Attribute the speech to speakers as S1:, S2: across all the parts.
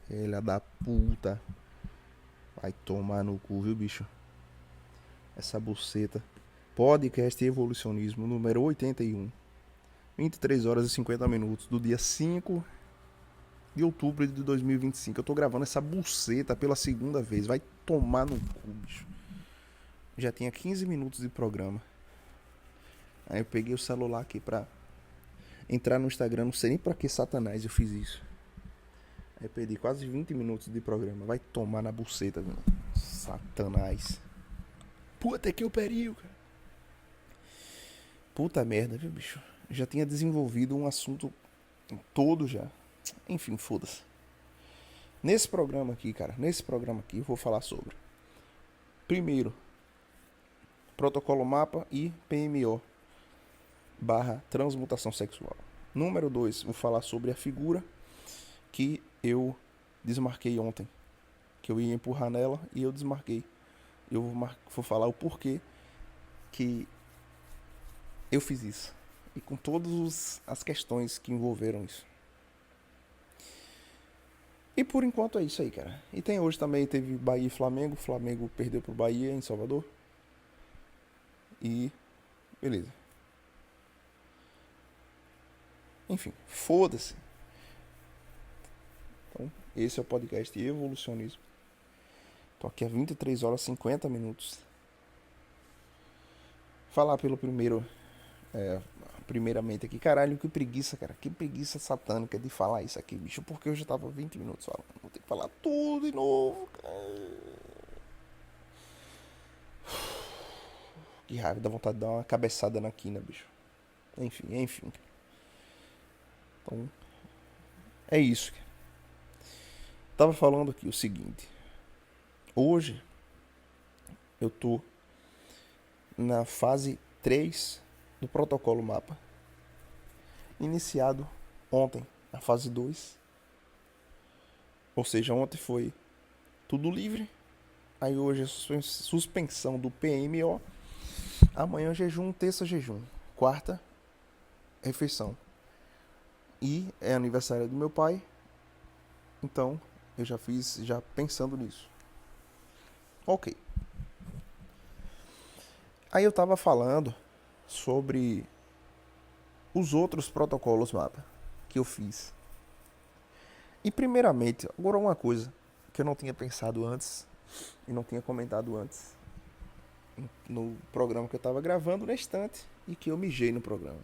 S1: Filha da puta. Vai tomar no cu, viu, bicho? Essa buceta. Podcast Evolucionismo, número 81. 23 horas e 50 minutos do dia 5 de outubro de 2025. Eu tô gravando essa buceta pela segunda vez. Vai tomar no cu, bicho. Já tinha 15 minutos de programa. Aí eu peguei o celular aqui pra entrar no Instagram. Não sei nem pra que satanás eu fiz isso. Aí eu perdi quase 20 minutos de programa. Vai tomar na buceta, viu? Satanás. Puta que o pariu, cara. Puta merda, viu, bicho? Já tinha desenvolvido um assunto todo já. Enfim, foda-se. Nesse programa aqui, eu vou falar sobre: primeiro, protocolo MAPA e PMO barra transmutação sexual. Número 2, vou falar sobre a figura que eu desmarquei ontem, que eu ia empurrar nela e eu desmarquei. Eu vou falar o porquê que eu fiz isso e com todas as questões que envolveram isso. E por enquanto é isso aí, cara. E tem hoje também, teve Bahia e Flamengo. Flamengo perdeu pro Bahia em Salvador. E beleza. Enfim, foda-se. Então, esse é o podcast Evolucionismo. Tô aqui há 23 horas e 50 minutos. Falar pelo primeiramente aqui. Caralho, que preguiça, cara. Que preguiça satânica de falar isso aqui, bicho. Porque eu já tava 20 minutos falando. Vou ter que falar tudo de novo, cara. Que raiva, dá vontade de dar uma cabeçada na quina, bicho. Enfim. Então, é isso. Tava falando aqui o seguinte. Hoje, eu tô na fase 3 do protocolo MAPA. Iniciado ontem, a fase 2. Ou seja, ontem foi tudo livre. Aí hoje é suspensão do PMO. Amanhã jejum, terça jejum. Quarta, refeição. E é aniversário do meu pai. Então, eu já fiz, já pensando nisso. Ok. Aí eu tava falando sobre os outros protocolos MAPA que eu fiz. E primeiramente, agora uma coisa que eu não tinha pensado antes e não tinha comentado antes no programa que eu tava gravando na estante e que eu mijei no programa.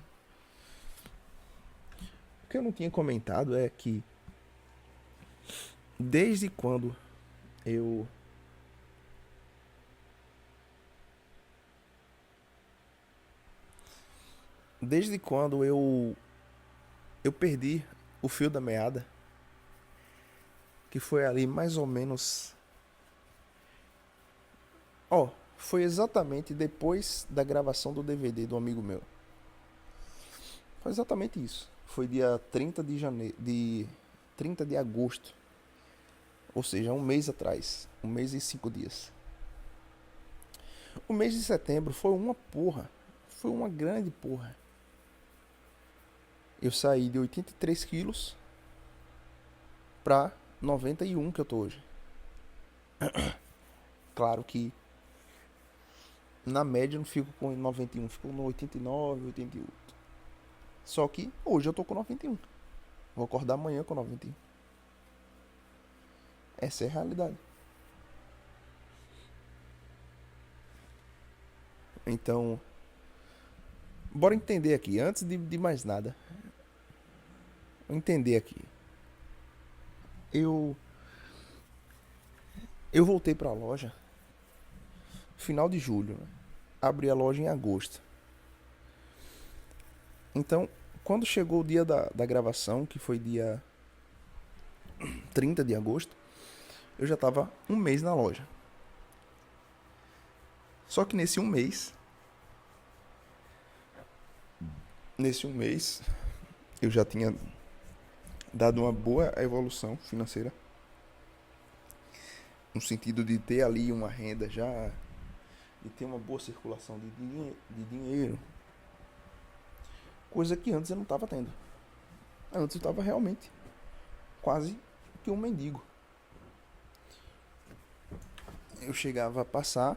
S1: O que eu não tinha comentado é que desde quando eu perdi o fio da meada, que foi ali mais ou menos, foi exatamente depois da gravação do DVD do amigo meu. Foi exatamente isso. Foi dia 30 de agosto. Ou seja, um mês atrás. 1 mês e 5 dias. O mês de setembro foi uma porra. Foi uma grande porra. Eu saí de 83 quilos pra 91 que eu tô hoje. Claro que na média eu não fico com 91, fico no 89, 88. Só que hoje eu tô com 91. Vou acordar amanhã com 91. Essa é a realidade. Então, bora entender aqui, antes de mais nada. Entender aqui. Eu voltei pra loja final de julho, né? Abri a loja em agosto. Então, quando chegou o dia da gravação, que foi dia 30 de agosto, eu já tava um mês na loja. Só que nesse um mês, eu já tinha dado uma boa evolução financeira. No sentido de ter ali uma renda já, de ter uma boa circulação de dinheiro. Coisa que antes eu não estava tendo. Antes eu estava realmente quase que um mendigo. eu chegava a passar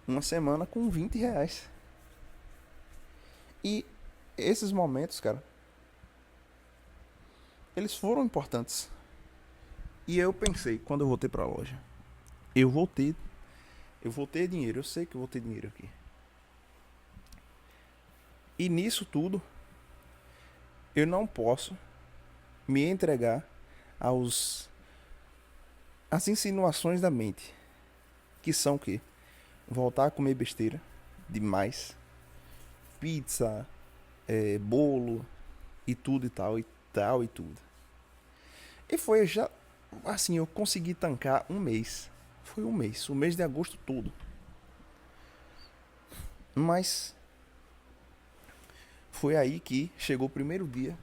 S1: uma semana com R$ 20. E esses momentos, cara, eles foram importantes. E eu pensei, quando eu voltei pra loja, eu vou ter, eu vou ter dinheiro, eu sei que eu vou ter dinheiro aqui. E nisso tudo, eu não posso me entregar aos às insinuações da mente, que são o quê? Voltar a comer besteira demais, pizza, bolo e tudo e tal e tal e tudo. E foi já assim, eu consegui tancar um mês. Foi um mês, o mês de agosto todo. Mas foi aí que chegou o primeiro dia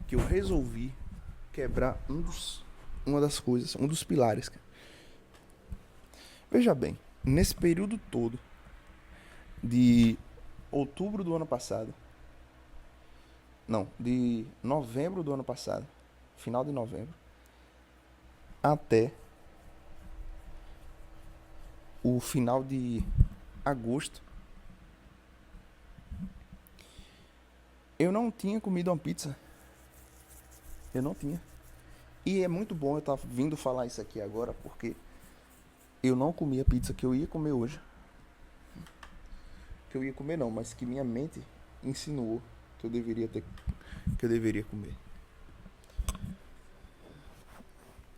S1: que eu resolvi quebrar uma das coisas, um dos pilares. Veja bem, nesse período todo de outubro do ano passado, não, de novembro do ano passado, final de novembro, até o final de agosto, eu não tinha comido uma pizza. Eu não tinha. E é muito bom eu estar vindo falar isso aqui agora, porque eu não comi a pizza que eu ia comer hoje. Que eu ia comer não, mas que minha mente insinuou que eu deveria comer.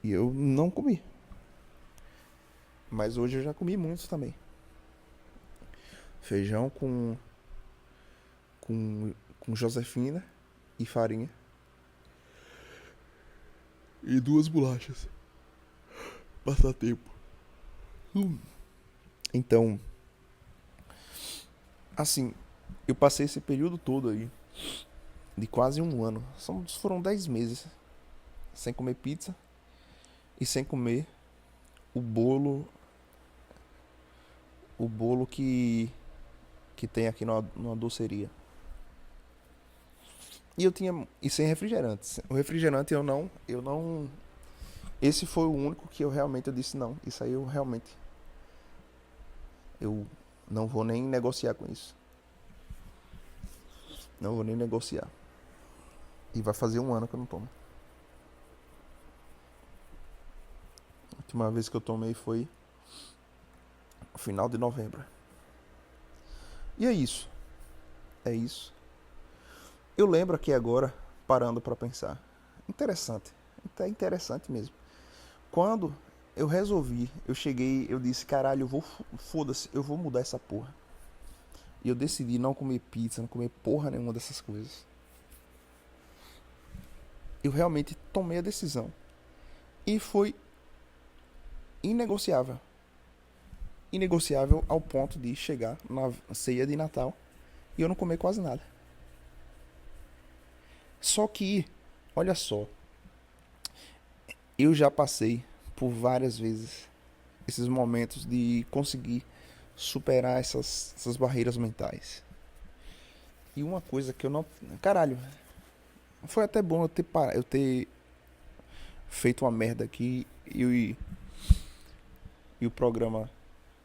S1: E eu não comi. Mas hoje eu já comi muitos também. Feijão com Josefina e farinha. E 2 bolachas. Passatempo. Então, assim, eu passei esse período todo aí, de quase um ano. Foram 10 meses sem comer pizza e sem comer o bolo. O bolo que tem aqui numa doceria. E sem refrigerante. O refrigerante eu não, esse foi o único que eu realmente eu disse não. Isso aí eu não vou nem negociar com isso. Não vou nem negociar. E vai fazer um ano que eu não tomo. A última vez que eu tomei foi no final de novembro. E é isso. É isso. Eu lembro aqui agora, parando pra pensar. Interessante. É interessante mesmo. Quando eu resolvi, eu disse, caralho, foda-se, eu vou mudar essa porra. E eu decidi não comer pizza, não comer porra nenhuma dessas coisas. Eu realmente tomei a decisão. E foi inegociável. Inegociável ao ponto de chegar na ceia de Natal e eu não comer quase nada. Só que, olha só, eu já passei por várias vezes esses momentos de conseguir superar essas barreiras mentais. E uma coisa que eu não. Caralho, foi até bom eu ter feito uma merda aqui e o programa.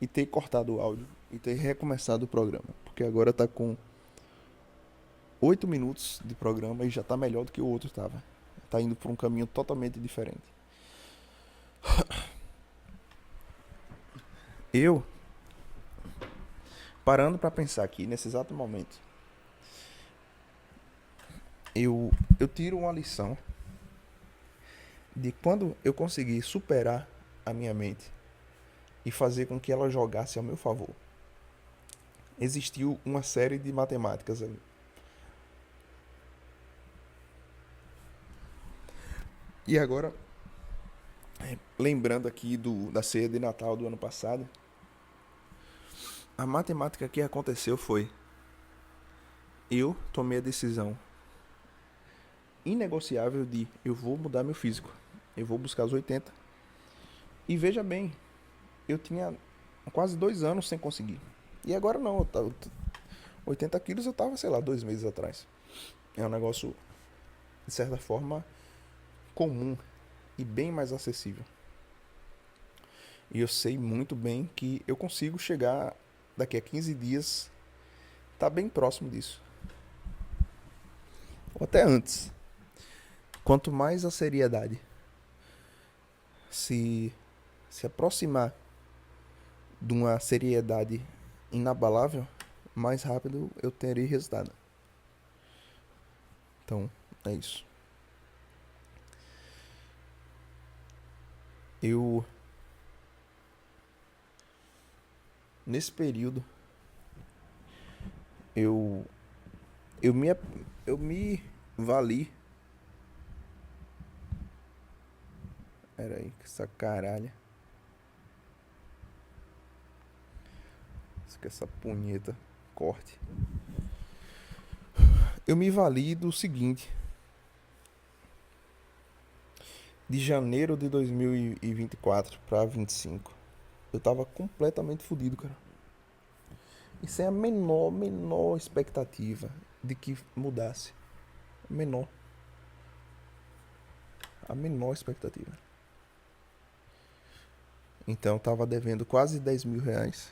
S1: E ter cortado o áudio e ter recomeçado o programa. Porque agora tá com 8 minutos de programa e já tá melhor do que o outro tava. Tá indo por um caminho totalmente diferente. Eu, parando pra pensar aqui, nesse exato momento, eu tiro uma lição de quando eu conseguir superar a minha mente e fazer com que ela jogasse ao meu favor. Existiu uma série de matemáticas ali. E agora, lembrando aqui da ceia de Natal do ano passado, a matemática que aconteceu foi: eu tomei a decisão inegociável de eu vou mudar meu físico, eu vou buscar os 80. E veja bem, eu tinha quase 2 anos sem conseguir. E agora não, 80 quilos eu tava, sei lá, 2 meses atrás. É um negócio, de certa forma, comum e bem mais acessível. E eu sei muito bem que eu consigo chegar daqui a 15 dias, tá bem próximo disso. Ou até antes. Quanto mais a seriedade se, se aproximar de uma seriedade inabalável, mais rápido eu terei resultado. Então, é isso. Eu, nesse período, eu, eu me, eu me vali. Pera aí, que essa caralha. Que essa punheta corte. Eu me vali do seguinte. De janeiro de 2024 pra 25. Eu tava completamente fodido, cara. E sem a menor expectativa de que mudasse. Menor. A menor expectativa. Então eu tava devendo quase 10 mil reais.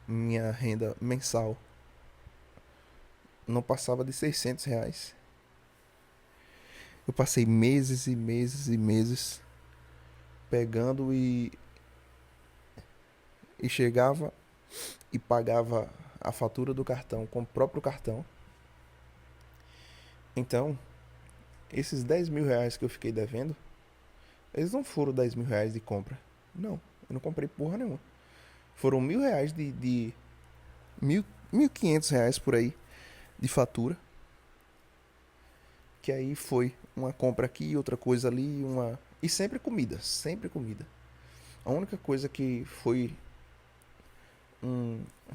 S1: Minha renda mensal não passava de 600 reais. Eu passei meses e meses e meses pegando e chegava e pagava a fatura do cartão com o próprio cartão. Então, esses 10 mil reais que eu fiquei devendo, eles não foram 10 mil reais de compra. Não, eu não comprei porra nenhuma. Foram 1.000 reais de 1.500 reais por aí de fatura. Que aí foi uma compra aqui, outra coisa ali, uma... E sempre comida, sempre comida. A única coisa que foi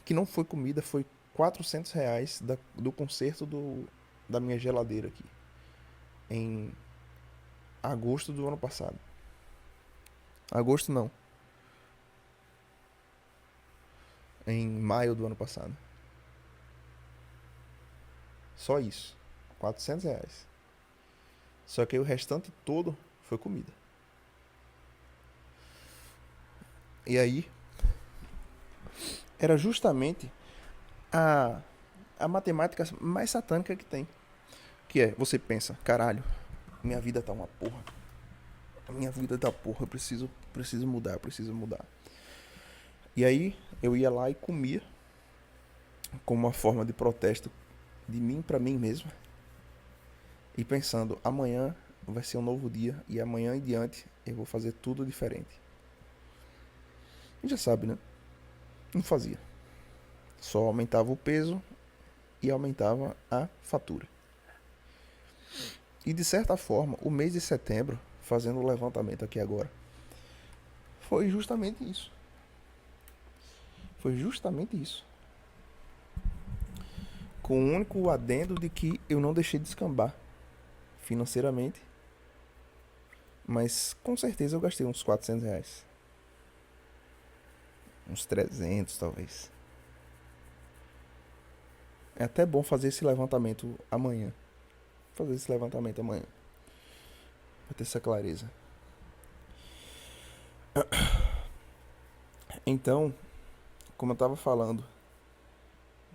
S1: que não foi comida foi 400 reais do conserto da minha geladeira aqui. Em agosto do ano passado. Agosto não. Em maio do ano passado. Só isso. 400 reais. Só que aí o restante todo foi comida. E aí era justamente a, a matemática mais satânica que tem. Que é, você pensa, caralho, minha vida tá uma porra. Minha vida tá porra, eu preciso mudar, preciso mudar. E aí eu ia lá e comia como uma forma de protesto de mim pra mim mesmo. E pensando, amanhã vai ser um novo dia e amanhã em diante eu vou fazer tudo diferente. E já sabe, né? Não fazia. Só aumentava o peso e aumentava a fatura. E de certa forma, o mês de setembro, fazendo o levantamento aqui agora, foi justamente isso. Foi justamente isso. Com o único adendo de que eu não deixei de escambar financeiramente. Mas com certeza eu gastei uns 400 reais. Uns 300 talvez. É até bom fazer esse levantamento amanhã. Fazer esse levantamento amanhã. Pra ter essa clareza. Então, como eu tava falando,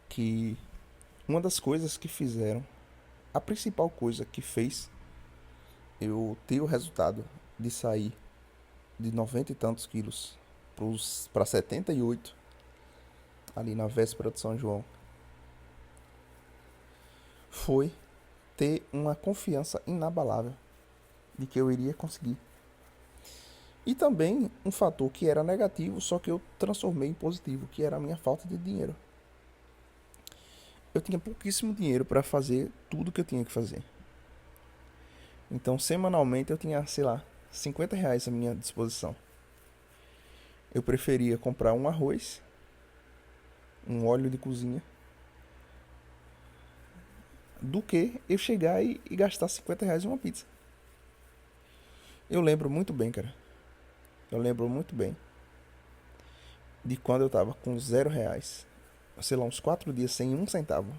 S1: que uma das coisas que fizeram, a principal coisa que fez eu ter o resultado de sair de 90 e tantos quilos para 78 ali na véspera de São João foi ter uma confiança inabalável de que eu iria conseguir. E também um fator que era negativo, só que eu transformei em positivo, que era a minha falta de dinheiro. Eu tinha pouquíssimo dinheiro para fazer tudo que eu tinha que fazer. Então, semanalmente eu tinha, sei lá, 50 reais à minha disposição. Eu preferia comprar um arroz, um óleo de cozinha, do que eu chegar e gastar 50 reais em uma pizza. Eu lembro muito bem, cara. Eu lembro muito bem de quando eu tava com 0 reais. Sei lá, uns 4 dias sem um centavo.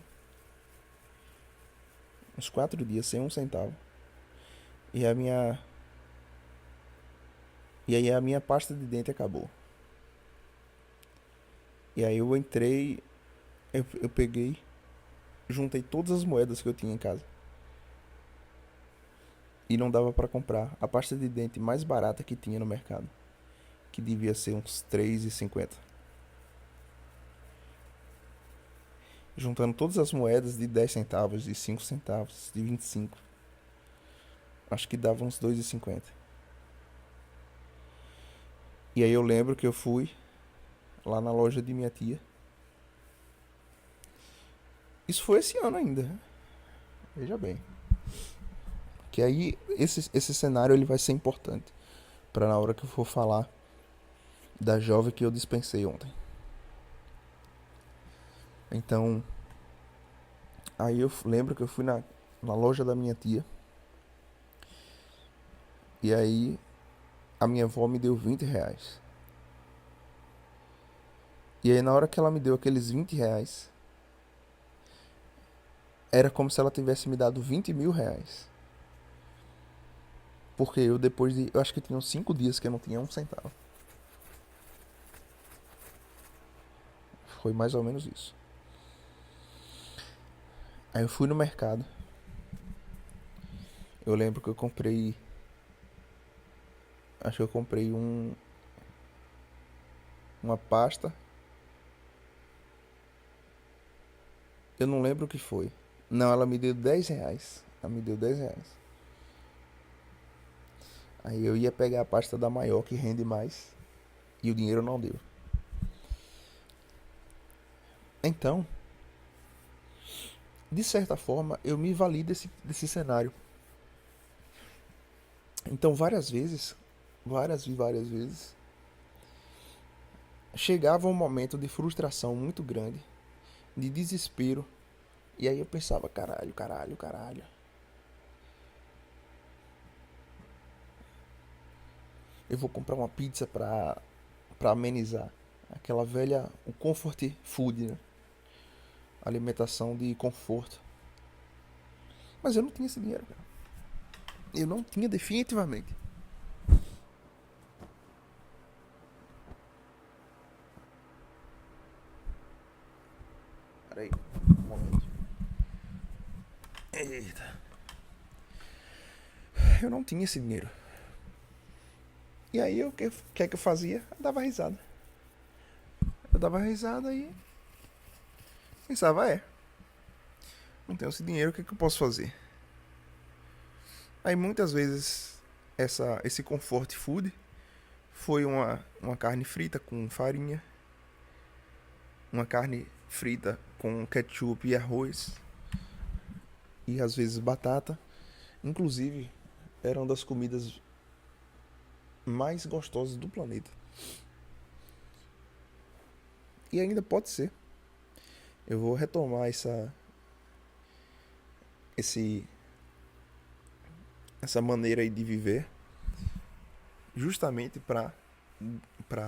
S1: Uns 4 dias sem um centavo. E a minha E aí a minha pasta de dente acabou. E aí eu entrei, eu peguei, juntei todas as moedas que eu tinha em casa. E não dava pra comprar a pasta de dente mais barata que tinha no mercado, que devia ser uns 3,50. Juntando todas as moedas de 10 centavos, de 5 centavos, de 25, acho que dava uns 2,50. E aí eu lembro que eu fui lá na loja de minha tia. Isso foi esse ano ainda, né? Veja bem. Que aí esse cenário ele vai ser importante para na hora que eu for falar da jovem que eu dispensei ontem. Então, aí eu lembro que eu fui na loja da minha tia. E aí a minha avó me deu R$ 20. E aí na hora que ela me deu aqueles R$ 20, era como se ela tivesse me dado R$ 20.000. Porque eu depois de. Eu acho que tinha uns 5 dias que eu não tinha um centavo. Foi mais ou menos isso. Aí eu fui no mercado. Eu lembro que eu comprei. Acho que eu comprei uma pasta. Eu não lembro o que foi. Não, ela me deu R$ 10. Ela me deu R$ 10. Aí eu ia pegar a pasta da maior que rende mais. E o dinheiro não deu. Então, de certa forma, eu me vali desse cenário. Então, várias e várias vezes, chegava um momento de frustração muito grande, de desespero. E aí eu pensava, caralho, caralho, caralho. Eu vou comprar uma pizza pra amenizar. Aquela velha, o comfort food, né? Alimentação de conforto. Mas eu não tinha esse dinheiro, cara. Eu não tinha definitivamente. Peraí, um momento. Eita. Eu não tinha esse dinheiro. E aí o que é que eu fazia? Eu dava risada. Eu dava risada e pensava, não tenho esse dinheiro, o que é que eu posso fazer? Aí muitas vezes esse comfort food foi uma carne frita com farinha, uma carne frita com ketchup e arroz, e às vezes batata. Inclusive, era uma das comidas mais gostosas do planeta. E ainda pode ser. Eu vou retomar esse, essa maneira aí de viver, justamente para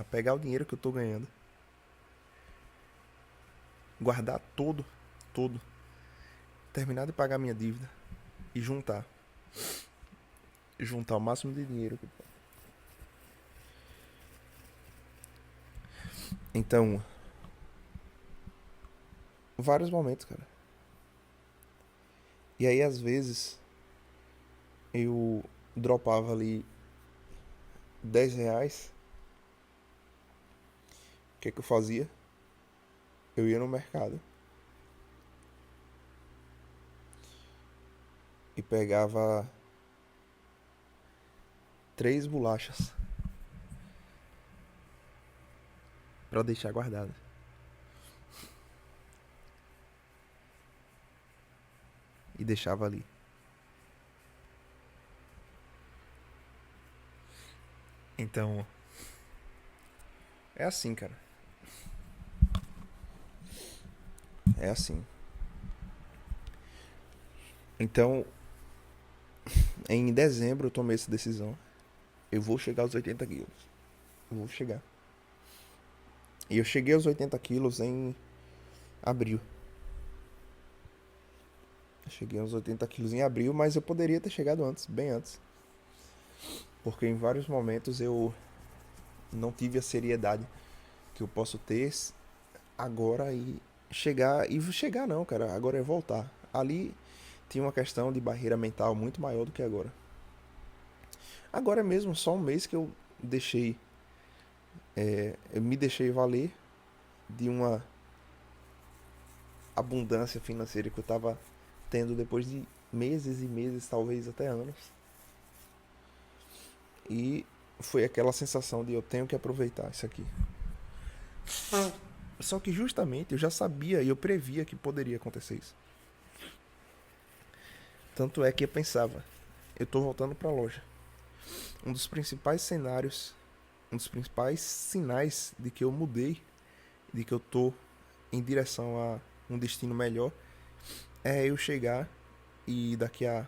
S1: pegar o dinheiro que eu tô ganhando, guardar todo, terminar de pagar minha dívida e juntar o máximo de dinheiro que eu posso. Então, vários momentos, cara. E aí às vezes eu dropava ali R$ 10. O que é que eu fazia? Eu ia no mercado e pegava 3 bolachas pra deixar guardada. E deixava ali. Então, é assim, cara. É assim. Então, em dezembro eu tomei essa decisão. Eu vou chegar aos 80 quilos. Eu vou chegar. E eu cheguei aos 80 quilos em abril. Eu cheguei aos 80 quilos em abril, mas eu poderia ter chegado antes, bem antes. Porque em vários momentos não tive a seriedade que eu posso ter agora e chegar não, cara, agora é voltar. Ali tinha uma questão de barreira mental muito maior do que agora. Agora é mesmo só um mês que eu eu me deixei valer de uma abundância financeira que eu tava tendo depois de meses e meses, talvez até anos. E foi aquela sensação de eu tenho que aproveitar isso aqui. Só que justamente eu já sabia e eu previa que poderia acontecer isso. Tanto é que eu pensava, eu tô voltando pra loja. Um dos principais cenários, um dos principais sinais de que eu mudei, de que eu tô em direção a um destino melhor, é eu chegar e daqui a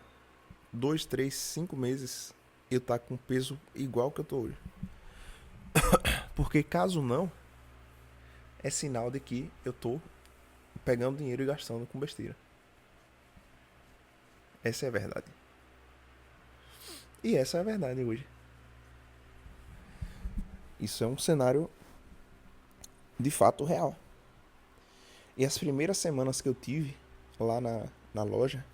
S1: 2, 3, 5 meses eu tá com peso igual que eu tô hoje. Porque caso não, é sinal de que eu tô pegando dinheiro e gastando com besteira. Essa é a verdade. E essa é a verdade hoje. Isso é um cenário de fato real. E as primeiras semanas que eu tive lá na loja,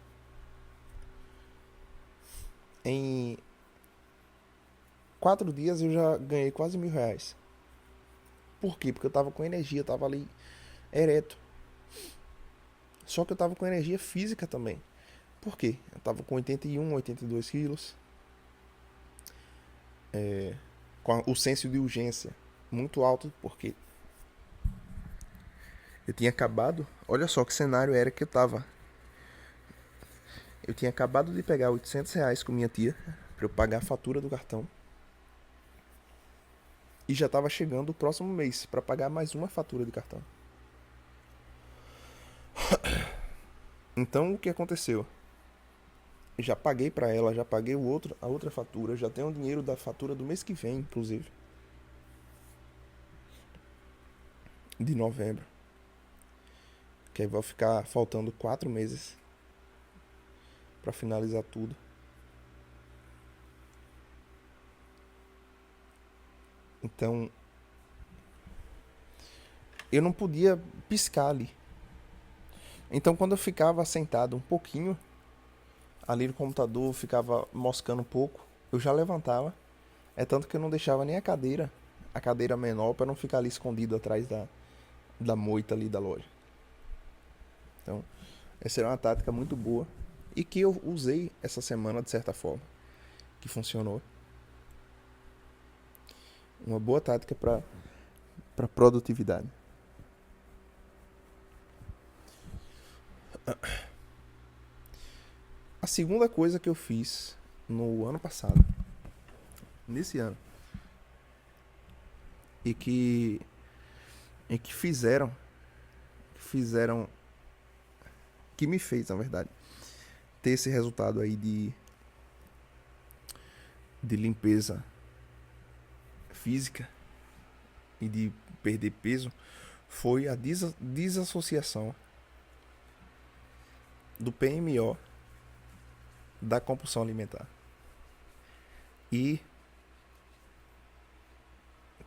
S1: em 4 dias eu já ganhei quase R$ 1.000. Por quê? Porque eu tava com energia, eu tava ali ereto. Só que eu tava com energia física também. Por quê? Eu tava com 81, 82 quilos. Com o senso de urgência muito alto, porque eu tinha acabado. Olha só que cenário era que eu tava. Eu tinha acabado de pegar R$ 800 com minha tia pra eu pagar a fatura do cartão. E já tava chegando o próximo mês pra pagar mais uma fatura de cartão. Então o que aconteceu? Já paguei pra ela, já paguei a outra fatura, já tenho o dinheiro da fatura do mês que vem, inclusive, de novembro. Que aí vai ficar faltando 4 meses pra finalizar tudo. Então, eu não podia piscar ali. Então, quando eu ficava sentado um pouquinho ali no computador, ficava moscando um pouco, eu já levantava. É tanto que eu não deixava nem a cadeira menor, para não ficar ali escondido atrás da moita ali da loja. Então, essa era uma tática muito boa e que eu usei essa semana de certa forma, que funcionou. Uma boa tática para produtividade. A segunda coisa que eu fiz no ano passado, nesse ano, e que fizeram, que me fez, na verdade, ter esse resultado aí de limpeza física e de perder peso, foi a desassociação do PMO da compulsão alimentar. E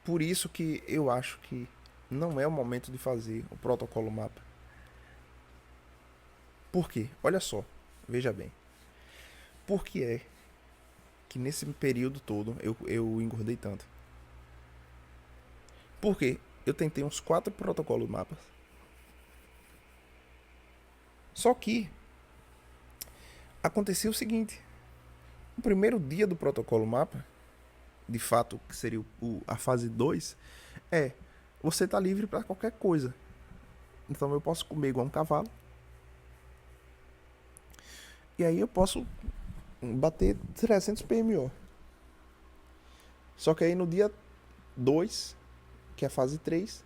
S1: por isso que eu acho que não é o momento de fazer o protocolo MAPA. Por quê? Olha só, veja bem. Por que é que nesse período todo eu engordei tanto? Porque eu tentei uns 4 protocolos MAPA. Só que aconteceu o seguinte: o primeiro dia do protocolo MAPA, de fato, que seria a fase 2, você tá livre para qualquer coisa. Então eu posso comer igual um cavalo. E aí eu posso bater 300 PMO. Só que aí no dia 2, que é a fase 3,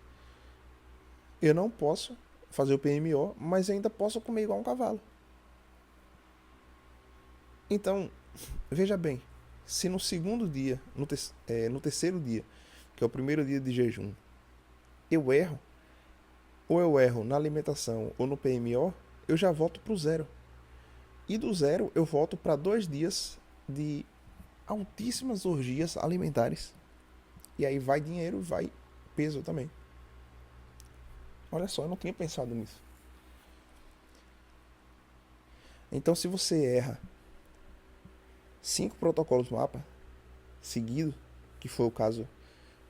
S1: eu não posso fazer o PMO, mas ainda posso comer igual um cavalo. Então, veja bem, se no segundo dia, no terceiro dia, que é o primeiro dia de jejum, eu erro, ou eu erro na alimentação ou no PMO, eu já volto pro zero. E do zero eu volto para 2 dias de altíssimas orgias alimentares. E aí vai dinheiro, vai peso também. Olha só, eu não tinha pensado nisso. Então, se você erra 5 protocolos mapa seguido, que foi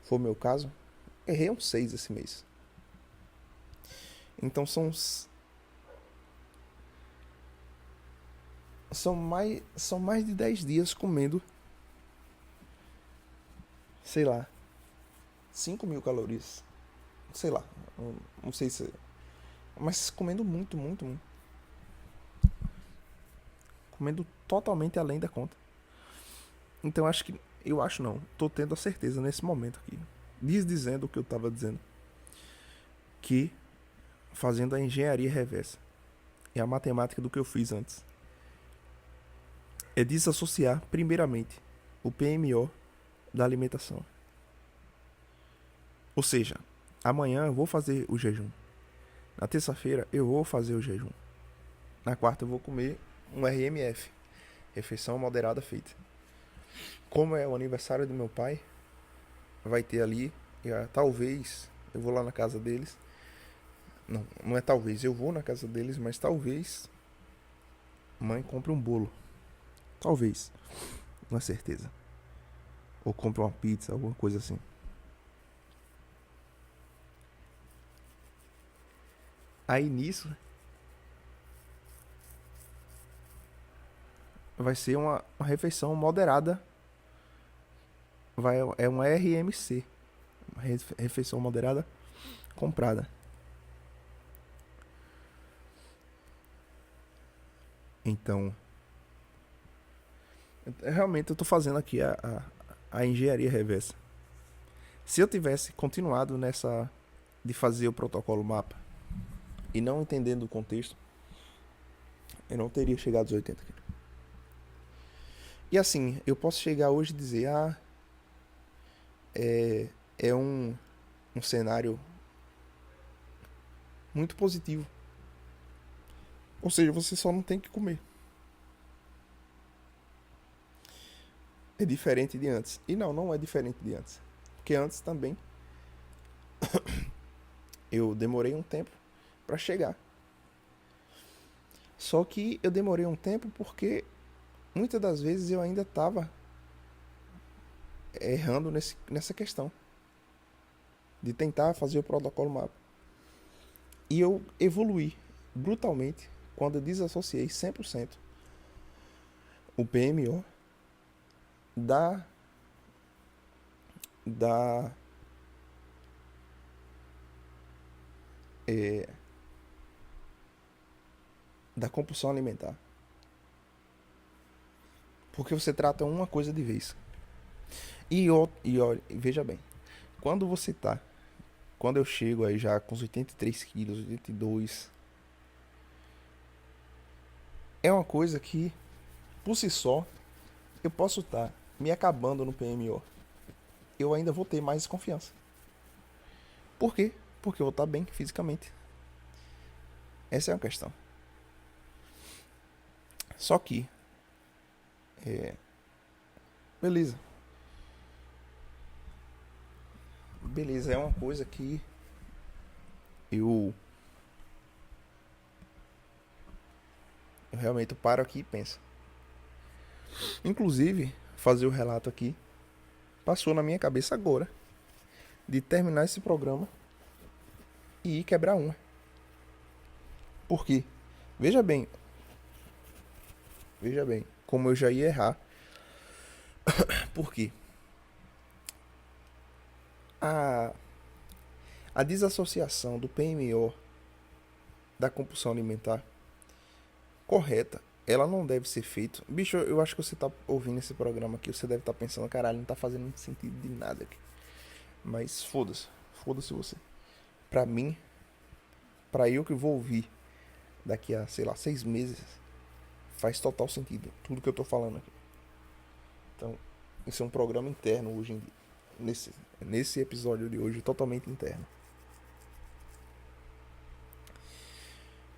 S1: o meu caso, errei uns 6 esse mês. Então são mais de 10 dias comendo, sei lá, 5.000 calorias. Sei lá, não sei se. Mas comendo muito, muito, muito. Comendo totalmente além da conta. Então eu acho não, tô tendo a certeza nesse momento aqui, dizendo o que eu tava dizendo, que fazendo a engenharia reversa e a matemática do que eu fiz antes, é desassociar primeiramente o PMO da alimentação. Ou seja, amanhã eu vou fazer o jejum. Na terça-feira eu vou fazer o jejum. Na quarta eu vou comer um RMF, refeição moderada feita. Como é o aniversário do meu pai, vai ter ali, talvez eu vou lá na casa deles. Não, não é talvez, eu vou na casa deles, mas talvez mãe compre um bolo. Talvez, não é certeza. Ou compre uma pizza, alguma coisa assim. Aí nisso vai ser uma refeição moderada. É uma RMC, uma refeição moderada comprada. Então, realmente eu tô fazendo aqui a engenharia reversa. Se eu tivesse continuado nessa de fazer o protocolo mapa e não entendendo o contexto, eu não teria chegado aos 80 quilos. E assim, eu posso chegar hoje e dizer, é um cenário muito positivo. Ou seja, você só não tem que comer. É diferente de antes. E não é diferente de antes. Porque antes também eu demorei um tempo para chegar. Só que eu demorei um tempo porque muitas das vezes eu ainda estava errando nessa questão de tentar fazer o protocolo mapa. E eu evoluí brutalmente quando eu desassociei 100% o PMO da da é, da compulsão alimentar. Porque você trata uma coisa de vez. E olha, veja bem, quando você tá, quando eu chego aí já com os 83 quilos, 82, é uma coisa que, por si só, eu posso estar me acabando no PMO. Eu ainda vou ter mais confiança. Por quê? Porque eu vou estar bem fisicamente. Essa é uma questão. Só que, beleza. Beleza, é uma coisa que eu realmente paro aqui e penso. Inclusive, fazer o relato aqui passou na minha cabeça agora de terminar esse programa e ir quebrar uma. Por quê? Veja bem, como eu já ia errar. Por quê? A, a desassociação do PMO da compulsão alimentar correta, ela não deve ser feita. Bicho, eu acho que você tá ouvindo esse programa aqui, você deve estar pensando, caralho, não tá fazendo sentido de nada aqui. Mas foda-se, foda-se você. Pra mim, pra eu que vou ouvir daqui a, sei lá, 6 meses, faz total sentido tudo que eu tô falando aqui. Então, isso é um programa interno hoje em dia. Nesse episódio de hoje, totalmente interno.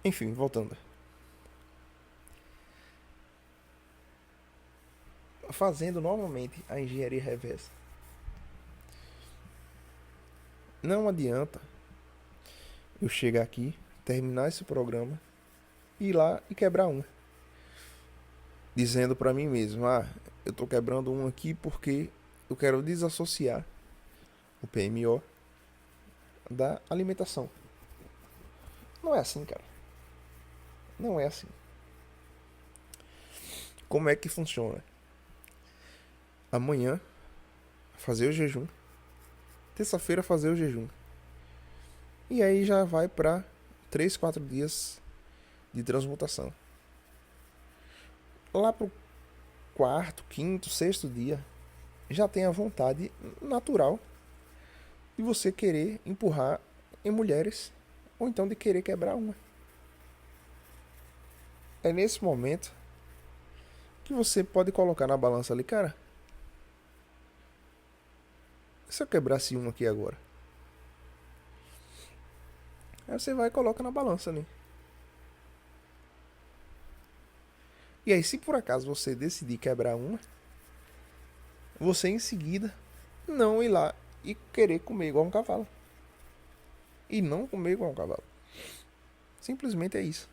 S1: Enfim, voltando. Fazendo novamente a engenharia reversa. Não adianta eu chegar aqui, terminar esse programa, ir lá e quebrar uma. Dizendo pra mim mesmo, eu tô quebrando um aqui porque eu quero desassociar o PMO da alimentação. Não é assim, cara. Não é assim. Como é que funciona? Amanhã, fazer o jejum. Terça-feira, fazer o jejum. E aí já vai pra 3, 4 dias de transmutação. Lá pro quarto, quinto, sexto dia, já tem a vontade natural de você querer empurrar em mulheres, ou então de querer quebrar uma. É nesse momento que você pode colocar na balança ali, cara, se eu quebrasse um aqui agora? Aí você vai e coloca na balança ali. E aí, se por acaso você decidir quebrar uma, você em seguida não ir lá e querer comer igual um cavalo. E não comer igual um cavalo. Simplesmente é isso.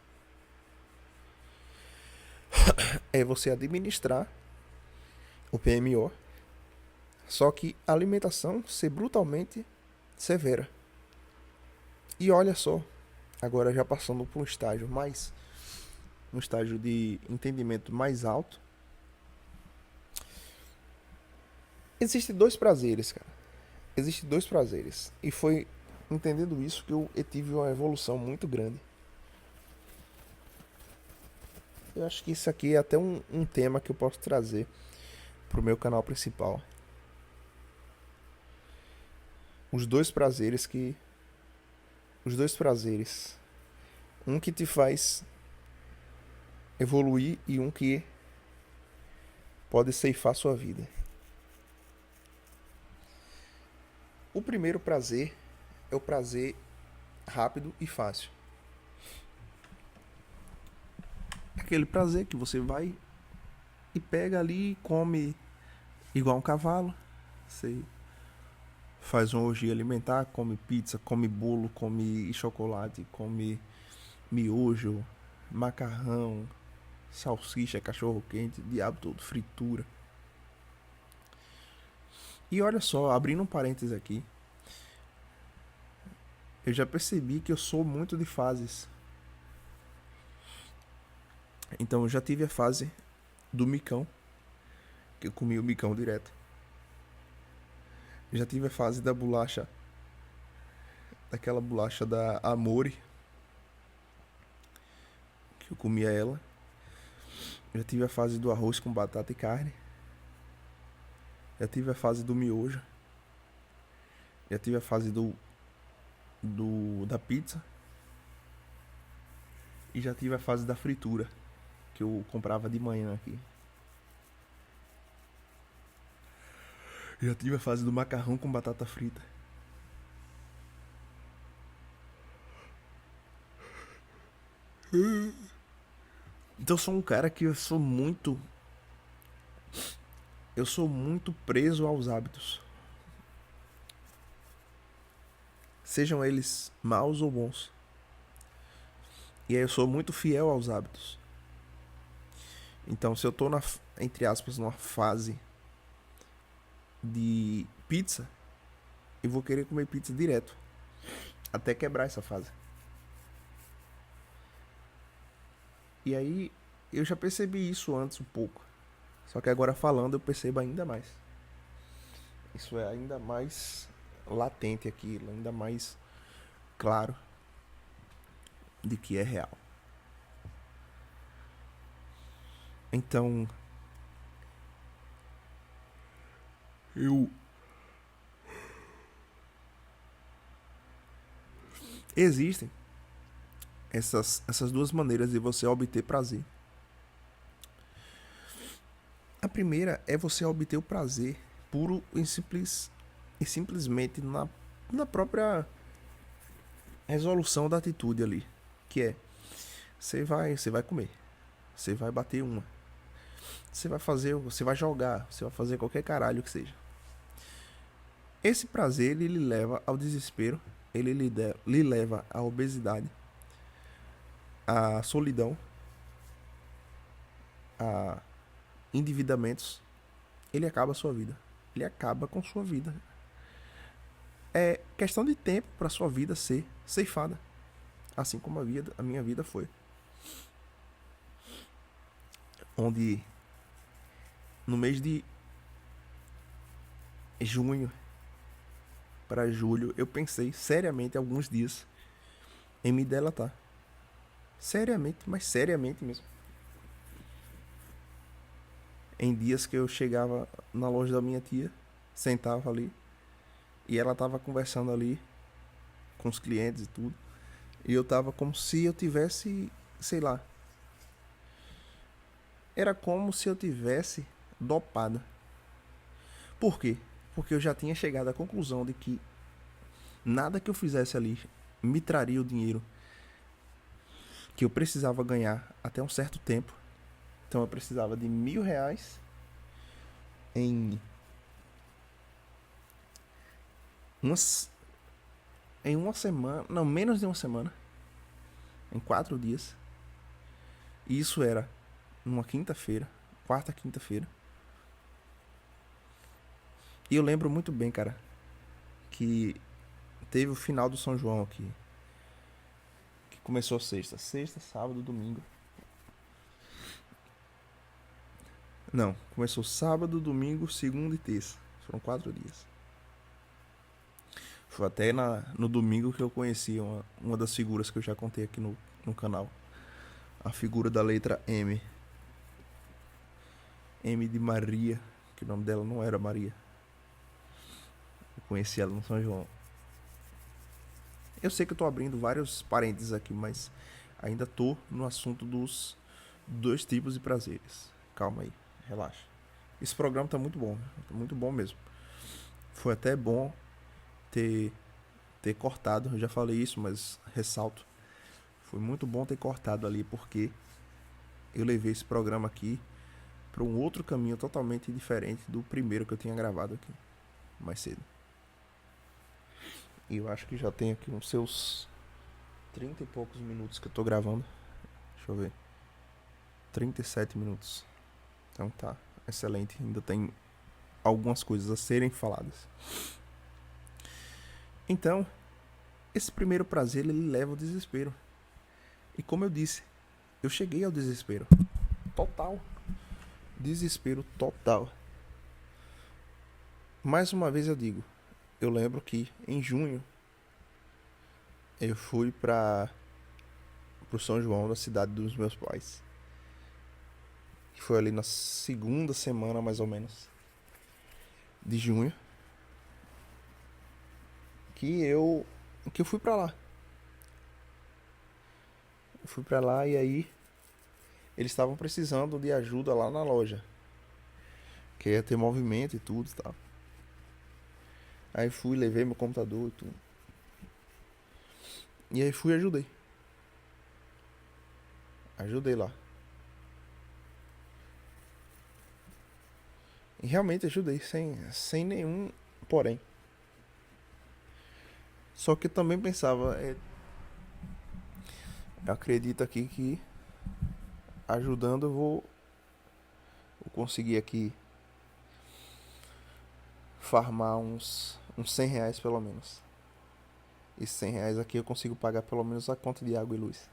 S1: É você administrar o PMO, só que a alimentação ser brutalmente severa. E olha só, agora já passando por um estágio de entendimento mais alto, existem dois prazeres, cara. Existem dois prazeres. E foi entendendo isso que eu tive uma evolução muito grande. Eu acho que isso aqui é até um tema que eu posso trazer pro meu canal principal. Os dois prazeres que. Os dois prazeres. Um que te faz evoluir e um que pode ceifar sua vida. O primeiro prazer é o prazer rápido e fácil. Aquele prazer que você vai e pega ali e come igual um cavalo. Você faz uma orgia alimentar, come pizza, come bolo, come chocolate, come miojo, macarrão, salsicha, cachorro quente, diabo todo, fritura. E olha só, abrindo um parênteses aqui, eu já percebi que eu sou muito de fases. Então eu já tive a fase do micão, que eu comia o micão direto. Já tive a fase da bolacha, daquela bolacha da Amore, que eu comia ela. Já tive a fase do arroz com batata e carne. Já tive a fase do miojo. Já tive a fase da pizza. E já tive a fase da fritura, que eu comprava de manhã aqui. Já tive a fase do macarrão com batata frita. Então eu sou um cara que eu sou muito preso aos hábitos. Sejam eles maus ou bons. E aí eu sou muito fiel aos hábitos. Então se eu tô entre aspas, numa fase de pizza, eu vou querer comer pizza direto. Até quebrar essa fase. E aí eu já percebi isso antes um pouco. Só que agora falando eu percebo ainda mais. Isso é ainda mais latente aqui, ainda mais claro de que é real. Então eu existem essas duas maneiras de você obter prazer. A primeira é você obter o prazer puro e simplesmente na própria resolução da atitude ali, que é você vai comer, você vai bater uma, você vai jogar, você vai fazer qualquer caralho que seja. Esse prazer ele lhe leva ao desespero, ele lhe leva à obesidade, à solidão, a endividamentos. Ele acaba a sua vida. Ele acaba com sua vida. É questão de tempo para sua vida ser ceifada, assim como a minha vida foi. Onde no mês de junho para julho eu pensei seriamente alguns dias em me delatar. Seriamente, mas seriamente mesmo. Em dias que eu chegava na loja da minha tia, sentava ali e ela tava conversando ali com os clientes e tudo. E eu tava como se eu tivesse, sei lá, era como se eu tivesse dopado. Por quê? Porque eu já tinha chegado à conclusão de que nada que eu fizesse ali me traria o dinheiro que eu precisava ganhar até um certo tempo. Então eu precisava de R$ 1.000 em umas, em uma semana, não, menos de uma semana, em 4 dias. E isso era numa quinta-feira, quarta quinta-feira. E eu lembro muito bem, cara, que teve o final do São João aqui, que começou sexta, sábado, domingo. Não, começou sábado, domingo, segunda e terça. Foram 4 dias. Foi até no domingo que eu conheci uma das figuras que eu já contei aqui no canal. A figura da letra M. M de Maria, que o nome dela não era Maria. Eu conheci ela no São João. Eu sei que eu tô abrindo vários parênteses aqui, mas ainda tô no assunto dos dois tipos de prazeres. Calma aí, relaxa. Esse programa tá muito bom mesmo. Foi até bom ter, ter cortado, eu já falei isso, mas ressalto. Foi muito bom ter cortado ali, porque eu levei esse programa aqui para um outro caminho totalmente diferente do primeiro que eu tinha gravado aqui, mais cedo. E eu acho que já tem aqui uns seus 30 e poucos minutos que eu tô gravando. Deixa eu ver. 37 minutos. Então tá, excelente. Ainda tem algumas coisas a serem faladas. Então, esse primeiro prazer ele leva ao desespero. E como eu disse, eu cheguei ao desespero. Total. Desespero total. Mais uma vez eu digo, eu lembro que em junho eu fui para pro São João, da cidade dos meus pais. Que foi ali na segunda semana mais ou menos de junho que eu fui para lá. Eu fui para lá e aí eles estavam precisando de ajuda lá na loja, que ia ter movimento e tudo, tá? Aí fui, levei meu computador e tudo. E aí fui e ajudei. Ajudei lá. E realmente ajudei, sem nenhum porém. Só que eu também pensava, eu acredito aqui que ajudando eu conseguir aqui farmar uns R$ 100 pelo menos. E R$ 100 aqui eu consigo pagar pelo menos a conta de água e luz.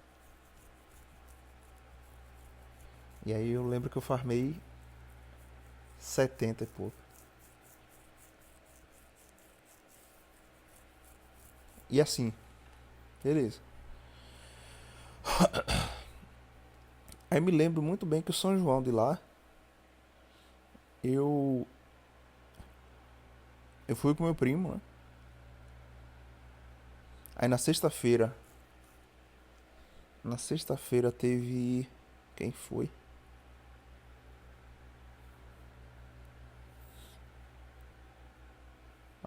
S1: E aí eu lembro que eu farmei 70 e pouco. E assim, beleza. Aí me lembro muito bem que o São João de lá, eu eu fui com meu primo, né? Aí na sexta-feira teve quem foi?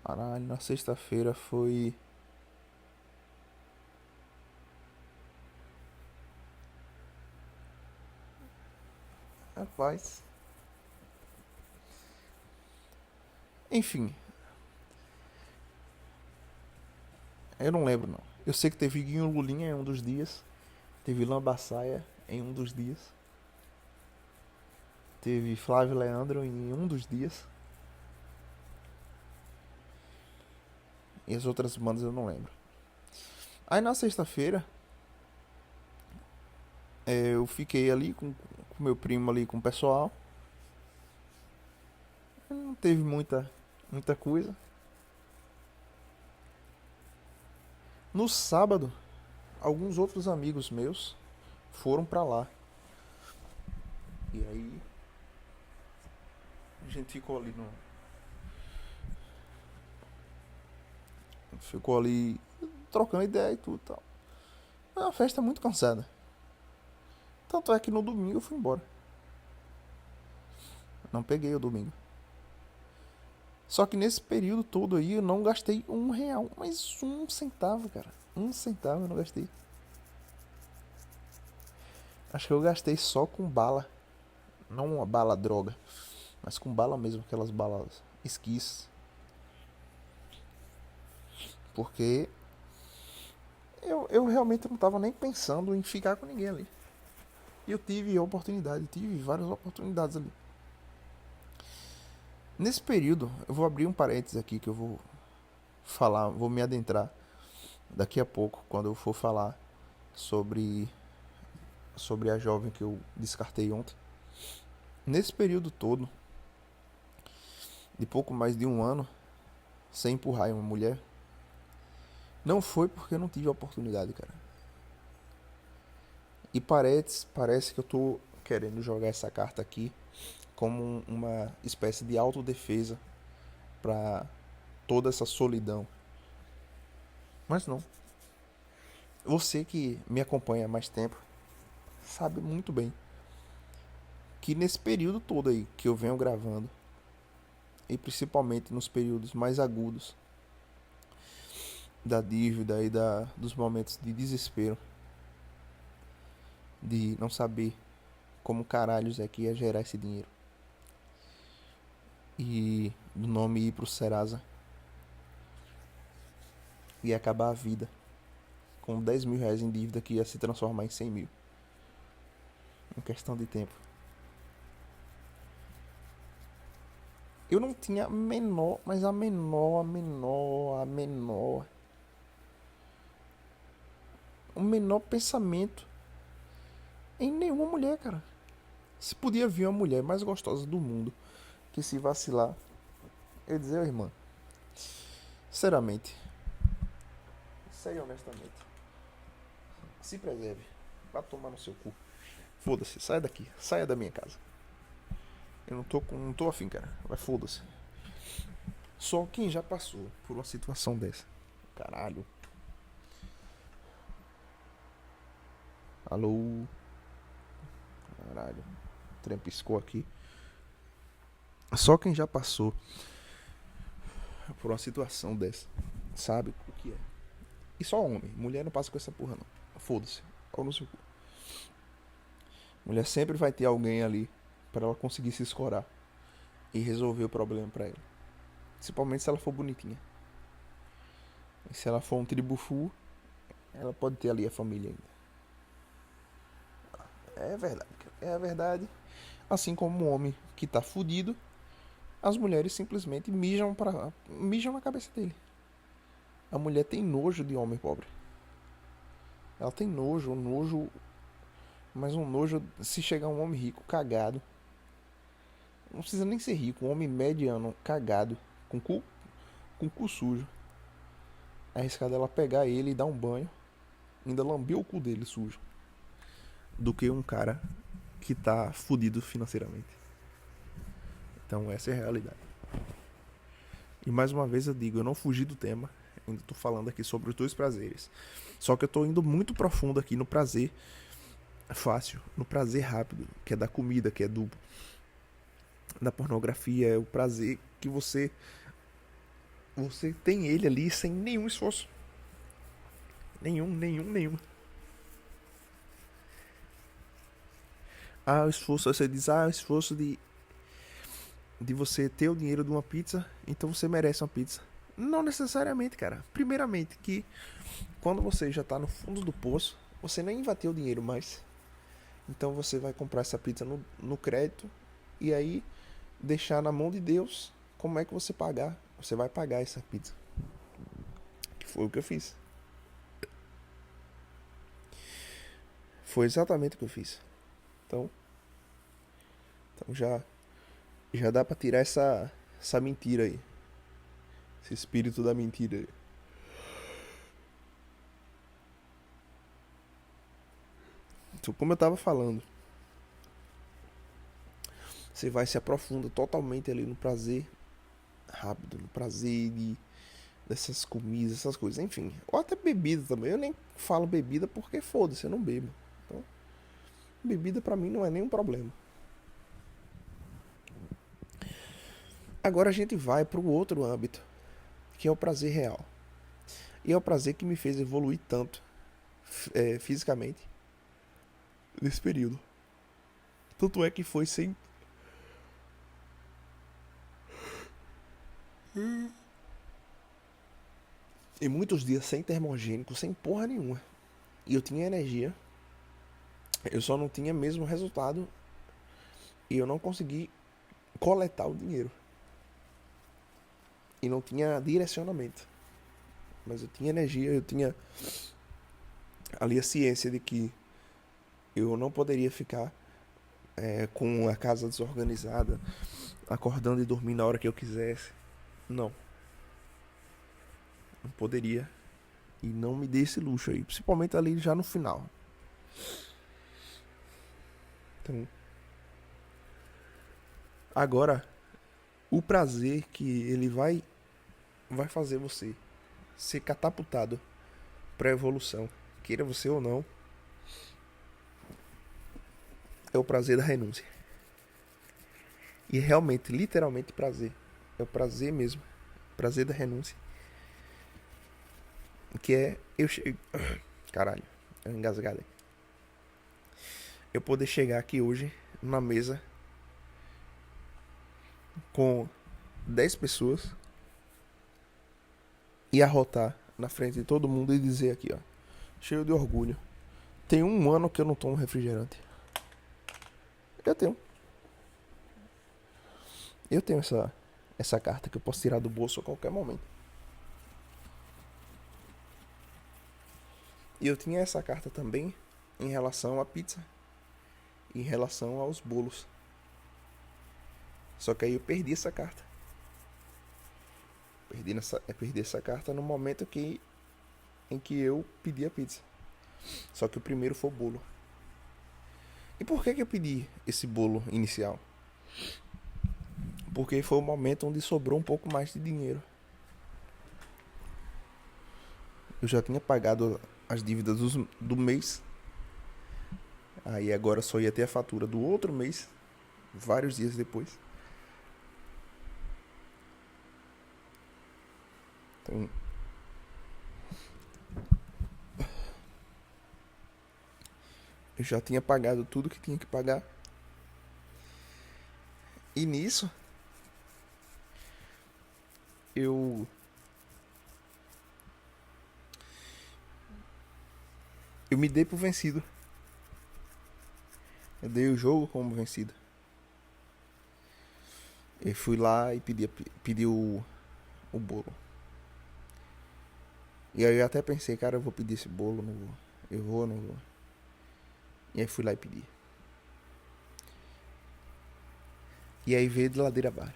S1: Caralho, na sexta-feira foi. Rapaz. Enfim, Eu não lembro, não. Eu sei que teve Guinho Lulinha em um dos dias. Teve Lambaçaia em um dos dias. Teve Flávio Leandro em um dos dias. E as outras bandas eu não lembro. Aí na sexta-feira, eu fiquei ali com meu primo ali, com o pessoal. Não teve muita coisa. No sábado, alguns outros amigos meus foram pra lá. E aí a gente ficou ali no. Ficou ali trocando ideia e tudo e tal. É uma festa muito cansada. Tanto é que no domingo eu fui embora. Não peguei o domingo. Só que nesse período todo aí eu não gastei R$ 1, mas 1 centavo, cara. 1 centavo eu não gastei. Acho que eu gastei só com bala. Não uma bala droga, mas com bala mesmo, aquelas balas esquis. Porque eu realmente não tava nem pensando em ficar com ninguém ali. E eu tive várias oportunidades ali. Nesse período, eu vou abrir um parênteses aqui que eu vou falar, vou me adentrar daqui a pouco, quando eu for falar sobre, sobre a jovem que eu descartei ontem. Nesse período todo, de pouco mais de um ano, sem empurrar uma mulher, não foi porque eu não tive a oportunidade, cara. E parece que eu tô querendo jogar essa carta aqui como uma espécie de autodefesa para toda essa solidão. Mas não. Você que me acompanha há mais tempo sabe muito bem que nesse período todo aí que eu venho gravando, e principalmente nos períodos mais agudos da dívida e dos momentos de desespero, de não saber como caralhos é que ia gerar esse dinheiro, e do nome ir pro Serasa e acabar a vida com R$ 10.000 em dívida que ia se transformar em 100 mil em questão de tempo. Eu não tinha a menor, mas o menor pensamento em nenhuma mulher, cara. Se podia vir uma mulher mais gostosa do mundo que se vacilar, eu ia dizer, irmã, sinceramente, sério, honestamente, se preserve, vá tomar no seu cu. Foda-se, saia daqui, saia da minha casa. Eu não tô afim, cara. Vai, foda-se. Só quem já passou por uma situação dessa. Caralho. Alô? Caralho. O trem piscou aqui. Só quem já passou por uma situação dessa sabe o que é. E só homem. Mulher não passa com essa porra, não. Foda-se. Ou no seu cu. Mulher sempre vai ter alguém ali para ela conseguir se escorar e resolver o problema pra ela. Principalmente se ela for bonitinha. E se ela for um tribufu, ela pode ter ali a família ainda. É verdade, é a verdade. Assim como um homem que tá fudido, as mulheres simplesmente mijam na cabeça dele. A mulher tem nojo de homem pobre. Ela tem nojo, mas um nojo se chegar um homem rico, cagado. Não precisa nem ser rico, um homem mediano, cagado, com cu sujo. É arriscado ela pegar ele e dar um banho, ainda lamber o cu dele sujo, do que um cara que tá fudido financeiramente. Então essa é a realidade. E mais uma vez eu digo, eu não fugi do tema, ainda tô falando aqui sobre os dois prazeres. Só que eu tô indo muito profundo aqui no prazer fácil, no prazer rápido, que é da comida, que é da pornografia, é o prazer que você tem ele ali sem nenhum esforço. Nenhum. O esforço, você diz, o esforço de você ter o dinheiro de uma pizza, então você merece uma pizza. Não necessariamente, cara. Primeiramente, que quando você já tá no fundo do poço, você nem vai ter o dinheiro mais. Então você vai comprar essa pizza no crédito e aí deixar na mão de Deus como é que você pagar. Você vai pagar essa pizza. Que foi o que eu fiz. Foi exatamente o que eu fiz. Então, então já dá pra tirar essa mentira aí. Esse espírito da mentira aí. Então, como eu tava falando, você vai se aprofunda totalmente ali no prazer rápido, no prazer dessas comidas, essas coisas, enfim. Ou até bebida também. Eu nem falo bebida porque foda-se, eu não bebo. Então, bebida pra mim não é nenhum problema. Agora a gente vai pro outro âmbito, que é o prazer real. E é o prazer que me fez evoluir tanto fisicamente nesse período. Tanto é que foi sem. E muitos dias sem termogênico, sem porra nenhuma. E eu tinha energia. Eu só não tinha mesmo resultado. E eu não consegui coletar o dinheiro. E não tinha direcionamento. Mas eu tinha energia, eu tinha ali a ciência de que eu não poderia ficar com a casa desorganizada, acordando e dormindo na hora que eu quisesse. Não. Não poderia. E não me dei esse luxo aí. Principalmente ali já no final. Então, agora, o prazer que ele vai fazer você ser catapultado para a evolução, queira você ou não, é o prazer da renúncia. E é realmente, literalmente prazer. É o prazer mesmo. Prazer da renúncia. Que é eu chego. Caralho, é engasgado aí. Eu poder chegar aqui hoje numa mesa com 10 pessoas e arrotar na frente de todo mundo e dizer aqui, ó, cheio de orgulho: tem um ano que eu não tomo refrigerante. Eu tenho. Eu tenho essa carta que eu posso tirar do bolso a qualquer momento. E eu tinha essa carta também em relação à pizza, em relação aos bolos. Só que aí eu perdi essa carta. Perdi essa carta no momento em que eu pedi a pizza. Só que o primeiro foi o bolo. E por que eu pedi esse bolo inicial? Porque foi o momento onde sobrou um pouco mais de dinheiro. Eu já tinha pagado as dívidas do mês. Aí agora só ia ter a fatura do outro mês, vários dias depois. Então, eu já tinha pagado tudo que tinha que pagar. E nisso, eu me dei por vencido. Eu dei o jogo como vencido. Eu fui lá e pedi o bolo. E aí eu até pensei, cara, eu vou pedir esse bolo, não vou. Eu vou, não vou. E aí fui lá e pedi. E aí veio de ladeira abaixo.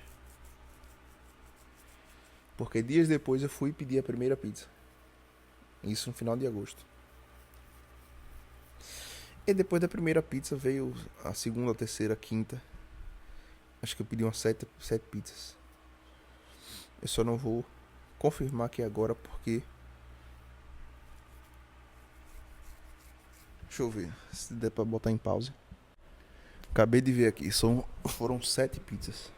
S1: Porque dias depois eu fui e pedi a primeira pizza. Isso no final de agosto. E depois da primeira pizza veio a segunda, a terceira, a quinta. Acho que eu pedi umas sete pizzas. Eu só não vou confirmar aqui agora porque... Deixa eu ver se der pra botar em pause. Acabei de ver aqui, foram 7 pizzas.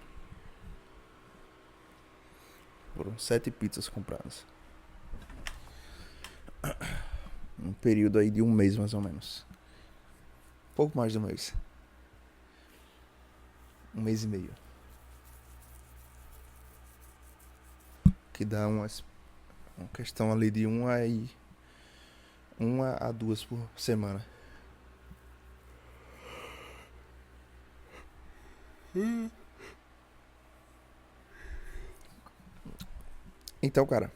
S1: Foram 7 pizzas compradas. Um período aí de um mês mais ou menos. Pouco mais de um mês. Um mês e meio. que dá uma questão ali de uma a duas por semana. Então, cara,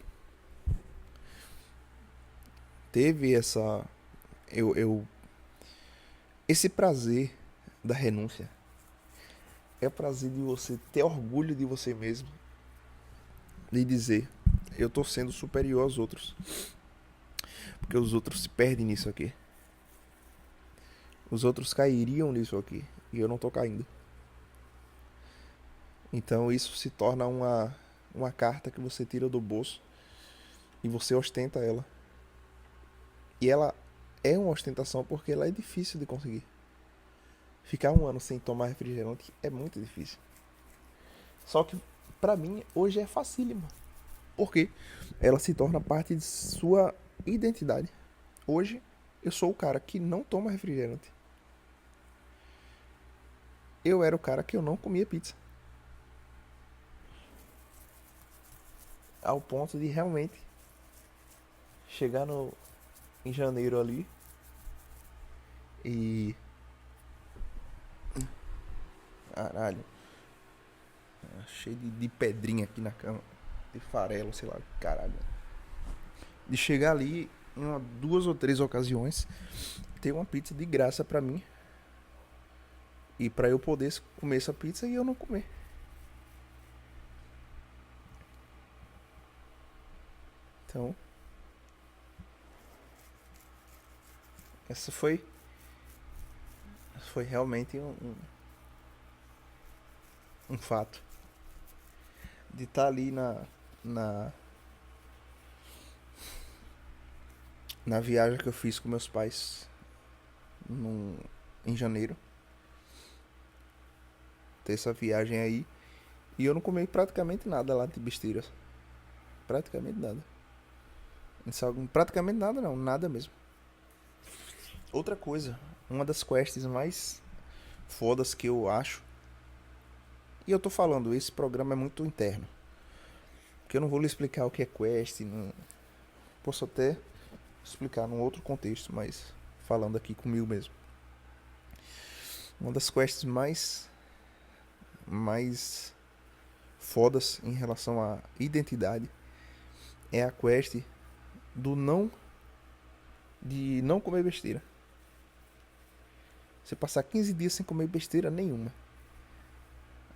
S1: teve esse prazer da renúncia. É o prazer de você ter orgulho de você mesmo, de dizer, eu tô sendo superior aos outros, porque os outros se perdem nisso aqui. Os outros cairiam nisso aqui e eu não tô caindo. Então isso se torna uma carta que você tira do bolso e você ostenta ela. E ela é uma ostentação porque ela é difícil de conseguir. Ficar um ano sem tomar refrigerante é muito difícil. Só que pra mim hoje é facílimo. Porque ela se torna parte de sua identidade. Hoje eu sou o cara que não toma refrigerante. Eu era o cara que eu não comia pizza. Ao ponto de realmente chegar em janeiro ali e. Caralho. Cheio de pedrinha aqui na cama. De farelo, sei lá, caralho. De chegar ali em duas ou três ocasiões, ter uma pizza de graça pra mim. E pra eu poder comer essa pizza e eu não comer. Então, essa foi realmente um fato. De estar ali na, na viagem que eu fiz com meus pais em janeiro. Ter essa viagem aí. E eu não comi praticamente nada lá de besteiras. Praticamente nada. Praticamente nada não, nada mesmo. Outra coisa, uma das quests mais fodas que eu acho. E eu tô falando, esse programa é muito interno. Porque eu não vou lhe explicar o que é quest. Não, posso até explicar num outro contexto, mas falando aqui comigo mesmo. Uma das quests mais fodas em relação à identidade é a quest de não comer besteira. Você passar 15 dias sem comer besteira nenhuma.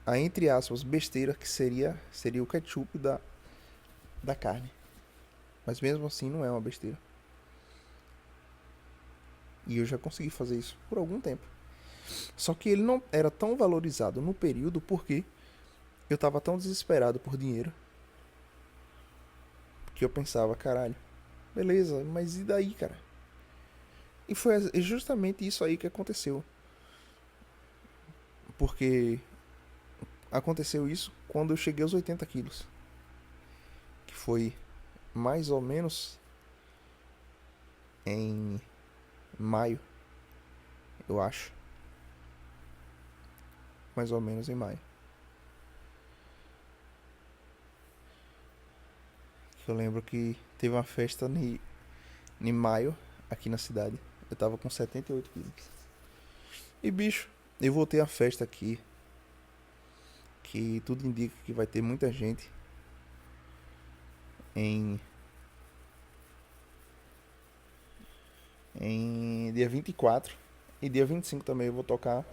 S1: A entre aspas besteira que seria o ketchup da carne. Mas mesmo assim não é uma besteira. E eu já consegui fazer isso por algum tempo. Só que ele não era tão valorizado no período porque eu tava tão desesperado por dinheiro que eu pensava, caralho, beleza, mas e daí, cara? E foi justamente isso aí que aconteceu. Porque aconteceu isso quando eu cheguei aos 80 quilos. Que foi mais ou menos em maio, eu acho. Mais ou menos em maio. Eu lembro que teve uma festa em maio, aqui na cidade. Eu tava com 78 quilos. E bicho, eu voltei à festa aqui. Que tudo indica que vai ter muita gente. Em dia 24 e dia 25 também eu vou tocar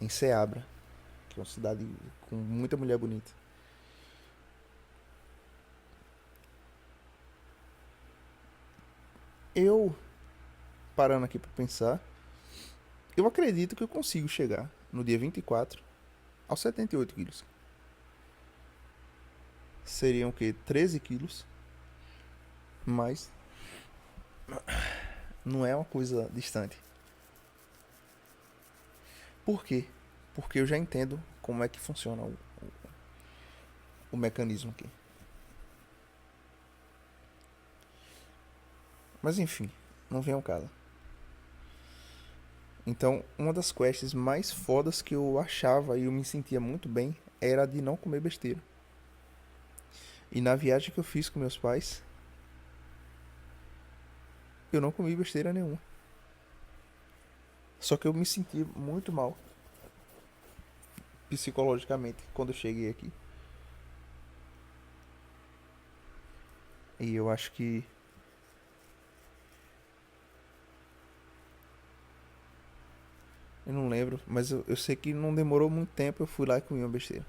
S1: em Ceabra, que é uma cidade com muita mulher bonita. Eu, parando aqui pra pensar, eu acredito que eu consigo chegar no dia 24 aos 78 quilos. Seriam o que? 13 quilos. Mas não é uma coisa distante. Por quê? Porque eu já entendo como é que funciona o mecanismo aqui. Mas enfim, não vem ao caso. Então, uma das quests mais fodas que eu achava e eu me sentia muito bem era de não comer besteira. E na viagem que eu fiz com meus pais, eu não comi besteira nenhuma. Só que eu me senti muito mal psicologicamente quando eu cheguei aqui. E eu acho que. Eu não lembro, mas eu sei que não demorou muito tempo. Eu fui lá e comi uma besteira.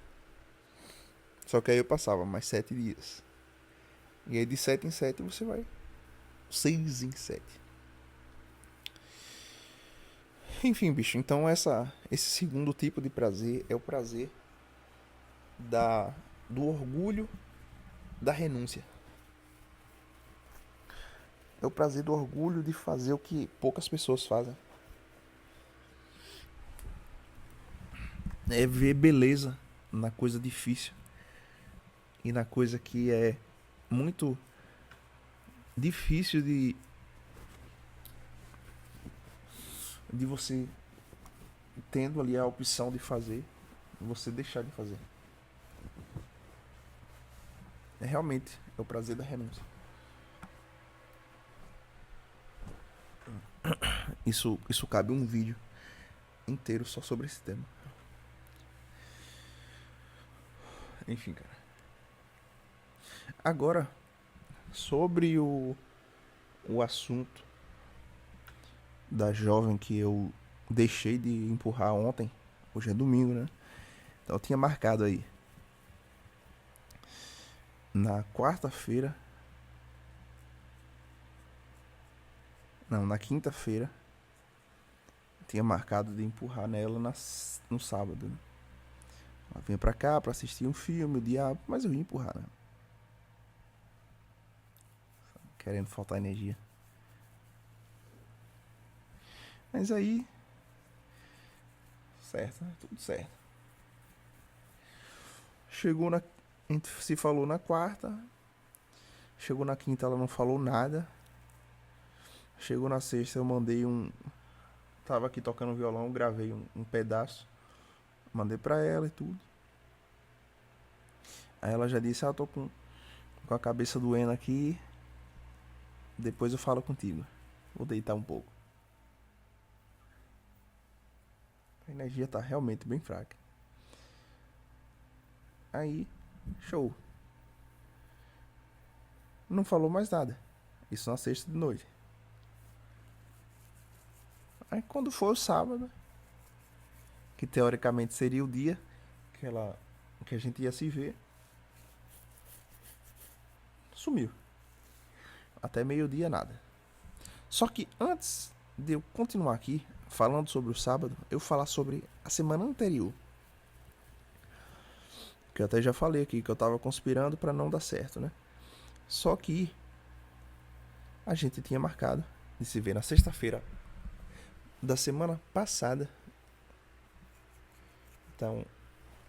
S1: Só que aí eu passava mais 7 dias. E aí de 7 em 7 você vai. 6 em 7. Enfim, bicho. Então esse segundo tipo de prazer é o prazer da, do orgulho da renúncia. É o prazer do orgulho de fazer o que poucas pessoas fazem. É ver beleza na coisa difícil e na coisa que é muito difícil de você tendo ali a opção de fazer, você deixar de fazer. É realmente é o prazer da renúncia. Isso cabe um vídeo inteiro só sobre esse tema. Enfim, cara. Agora, sobre o assunto da jovem que eu deixei de empurrar ontem. Hoje é domingo, né? Então eu tinha marcado aí. Na quarta-feira. Não, na quinta-feira. Tinha marcado de empurrar nela no sábado, né? Ela vinha pra cá pra assistir um filme, o diabo, mas eu ia empurrar, né? Querendo faltar energia. Mas aí. Certo, né? Tudo certo. Chegou na. A gente se falou na quarta. Chegou na quinta, ela não falou nada. Chegou na sexta, eu mandei um. Tava aqui tocando violão, gravei um pedaço. Mandei pra ela e tudo. Aí ela já disse, tô com a cabeça doendo aqui. Depois eu falo contigo. Vou deitar um pouco. A energia tá realmente bem fraca. Aí, show. Não falou mais nada. Isso na sexta de noite. Aí quando foi o sábado, que teoricamente seria o dia que a gente ia se ver, sumiu. Até meio-dia nada. Só que antes de eu continuar aqui falando sobre o sábado, eu falar sobre a semana anterior. Que eu até já falei aqui que eu tava conspirando pra não dar certo, né? Só que a gente tinha marcado de se ver na sexta-feira da semana passada. Então,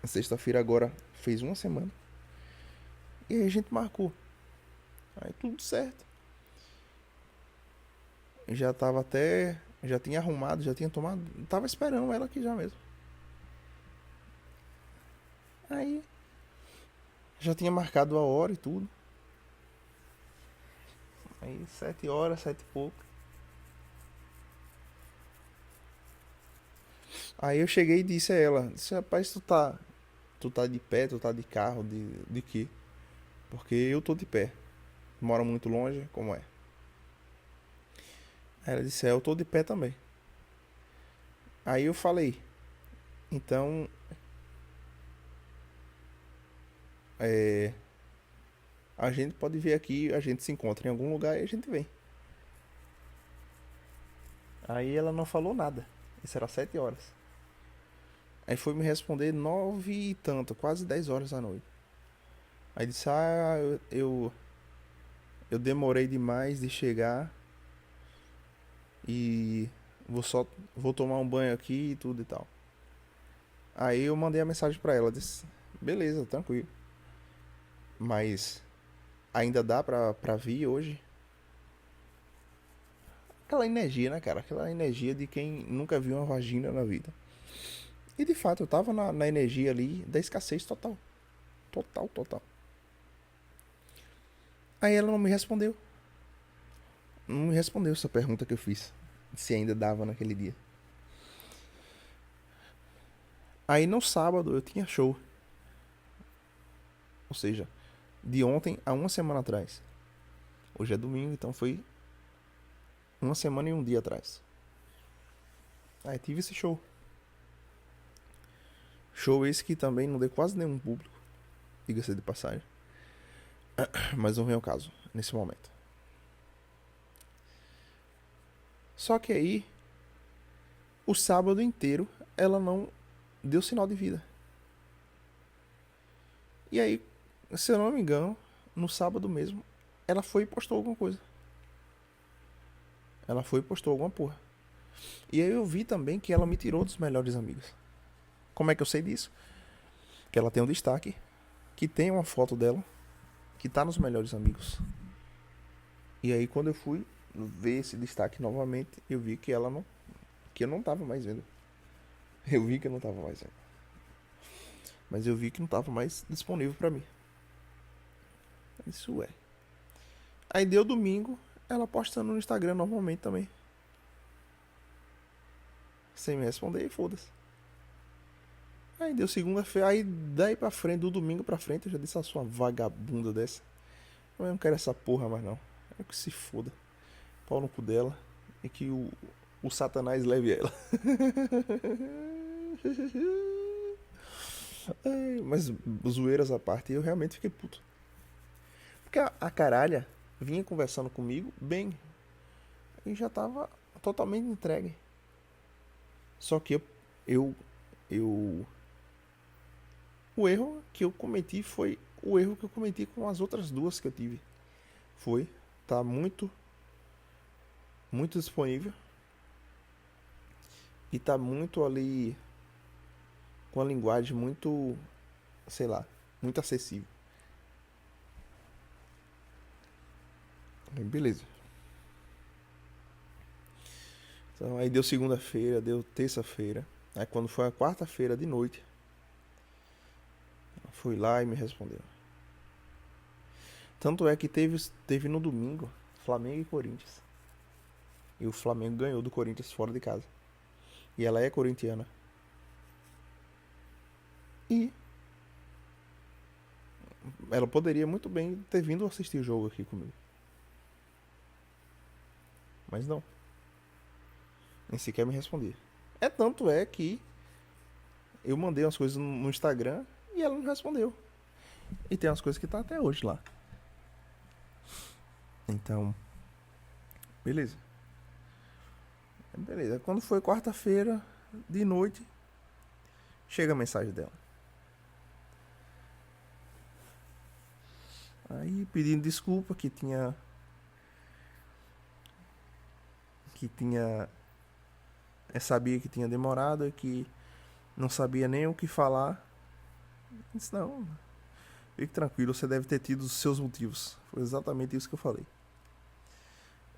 S1: a sexta-feira agora fez uma semana. E aí a gente marcou. Aí tudo certo. Já tava até. Já tinha arrumado, já tinha tomado. Tava esperando ela aqui já mesmo. Aí já tinha marcado a hora e tudo. Aí 7 horas, 7 e pouco. Aí eu cheguei e disse a ela, disse, rapaz, Tu tá de pé, tu tá de carro, de quê? Porque eu tô de pé. Mora muito longe, como é? Aí ela disse, eu tô de pé também. Aí eu falei, então, é, a gente pode vir aqui, a gente se encontra em algum lugar e a gente vem. Aí ela não falou nada. Isso era 7 horas. Aí foi me responder 9 e tanto, quase 10 horas da noite. Aí disse, eu demorei demais de chegar e vou tomar um banho aqui e tudo e tal. Aí eu mandei a mensagem pra ela, disse, beleza, tranquilo. Mas ainda dá pra vir hoje? Aquela energia, né, cara? Aquela energia de quem nunca viu uma vagina na vida. E de fato, eu tava na energia ali da escassez total. Total, total. Aí ela não me respondeu. Não me respondeu essa pergunta que eu fiz. Se ainda dava naquele dia. Aí no sábado eu tinha show. Ou seja, de ontem a uma semana atrás. Hoje é domingo, então foi uma semana e um dia atrás. Aí tive esse show. Show esse que também não deu quase nenhum público. Diga-se de passagem. Mas não vem ao caso nesse momento. Só que aí, o sábado inteiro, ela não deu sinal de vida. E aí, se eu não me engano, no sábado mesmo, ela foi e postou alguma coisa. Ela foi e postou alguma porra. E aí eu vi também que ela me tirou dos melhores amigos. Como é que eu sei disso? Que ela tem um destaque, que tem uma foto dela, que tá nos melhores amigos. E aí quando eu fui ver esse destaque novamente, eu vi que ela não. Que eu não tava mais vendo. Eu vi que eu não tava mais vendo. Mas eu vi que não tava mais disponível pra mim. Isso é. Aí deu domingo, ela postando no Instagram normalmente também. Sem me responder e foda-se. Aí deu segunda-feira, aí daí pra frente, do domingo pra frente, eu já disse a sua vagabunda dessa. Eu não quero essa porra mais não. É que se foda. Pau no cu dela. E que o Satanás leve ela. Ai, mas zoeiras à parte, eu realmente fiquei puto. Porque a caralha vinha conversando comigo bem. E já tava totalmente entregue. Só que eu o erro que eu cometi foi o erro que eu cometi com as outras duas que eu tive. Foi tá muito disponível e tá muito ali com a linguagem muito, sei lá, muito acessível. Aí, beleza. Então aí deu segunda-feira, deu terça-feira. Aí quando foi a quarta-feira de noite, fui lá e me respondeu. Tanto é que teve no domingo Flamengo e Corinthians. E o Flamengo ganhou do Corinthians fora de casa. E ela é corintiana. E ela poderia muito bem ter vindo assistir o jogo aqui comigo. Mas não. Nem sequer me respondia. É tanto é que eu mandei umas coisas no Instagram e ela não respondeu. E tem umas coisas que tá até hoje lá. Então, beleza. Beleza. Quando foi quarta-feira, de noite, chega a mensagem dela. Aí pedindo desculpa que tinha sabia que tinha demorado e que não sabia nem o que falar. Eu disse, não, fique tranquilo, você deve ter tido os seus motivos. Foi exatamente isso que eu falei.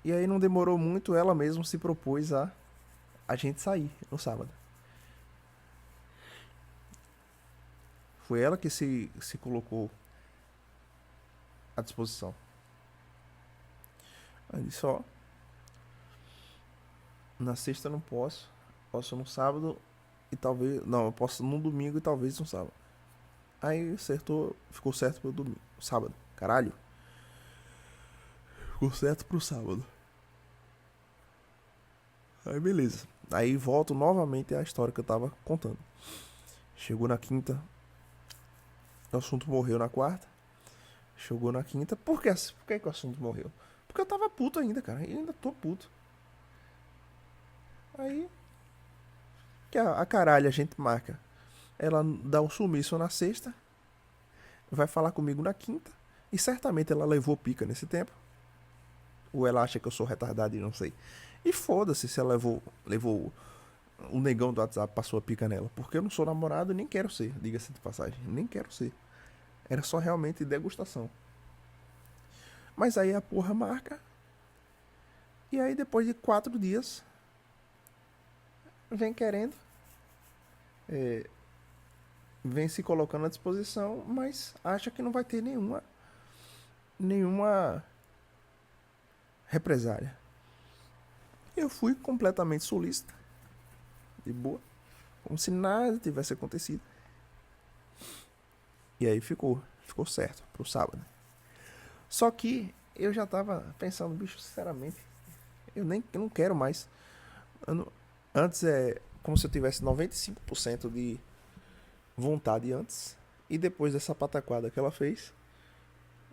S1: E aí não demorou muito, ela mesma se propôs a gente sair no sábado. Foi ela que se colocou à disposição. Aí disse, ó, na sexta eu não posso, posso no sábado e talvez, não, eu posso no domingo e talvez no sábado. Aí acertou, ficou certo pro domingo, sábado, caralho. Ficou certo pro sábado. Aí beleza. Aí volto novamente à história que eu tava contando. Chegou na quinta, o assunto morreu na quarta. Chegou na quinta. Por que o assunto morreu? Porque eu tava puto ainda, cara. E ainda tô puto. Aí, que a caralho a gente marca. Ela dá um sumiço na sexta. Vai falar comigo na quinta. E certamente ela levou pica nesse tempo. Ou ela acha que eu sou retardado e não sei. E foda-se se ela levou o negão do WhatsApp passou a pica nela. Porque eu não sou namorado e nem quero ser, diga-se de passagem. Nem quero ser. Era só realmente degustação. Mas aí a porra marca. E aí depois de 4 dias. Vem querendo. É, vem se colocando à disposição. Mas acha que não vai ter nenhuma nenhuma represália. Eu fui completamente solícito, de boa, como se nada tivesse acontecido. E aí ficou certo pro sábado. Só que eu já tava pensando, bicho, sinceramente, eu não quero mais. Antes é como se eu tivesse 95% de vontade antes. E depois dessa pataquada que ela fez,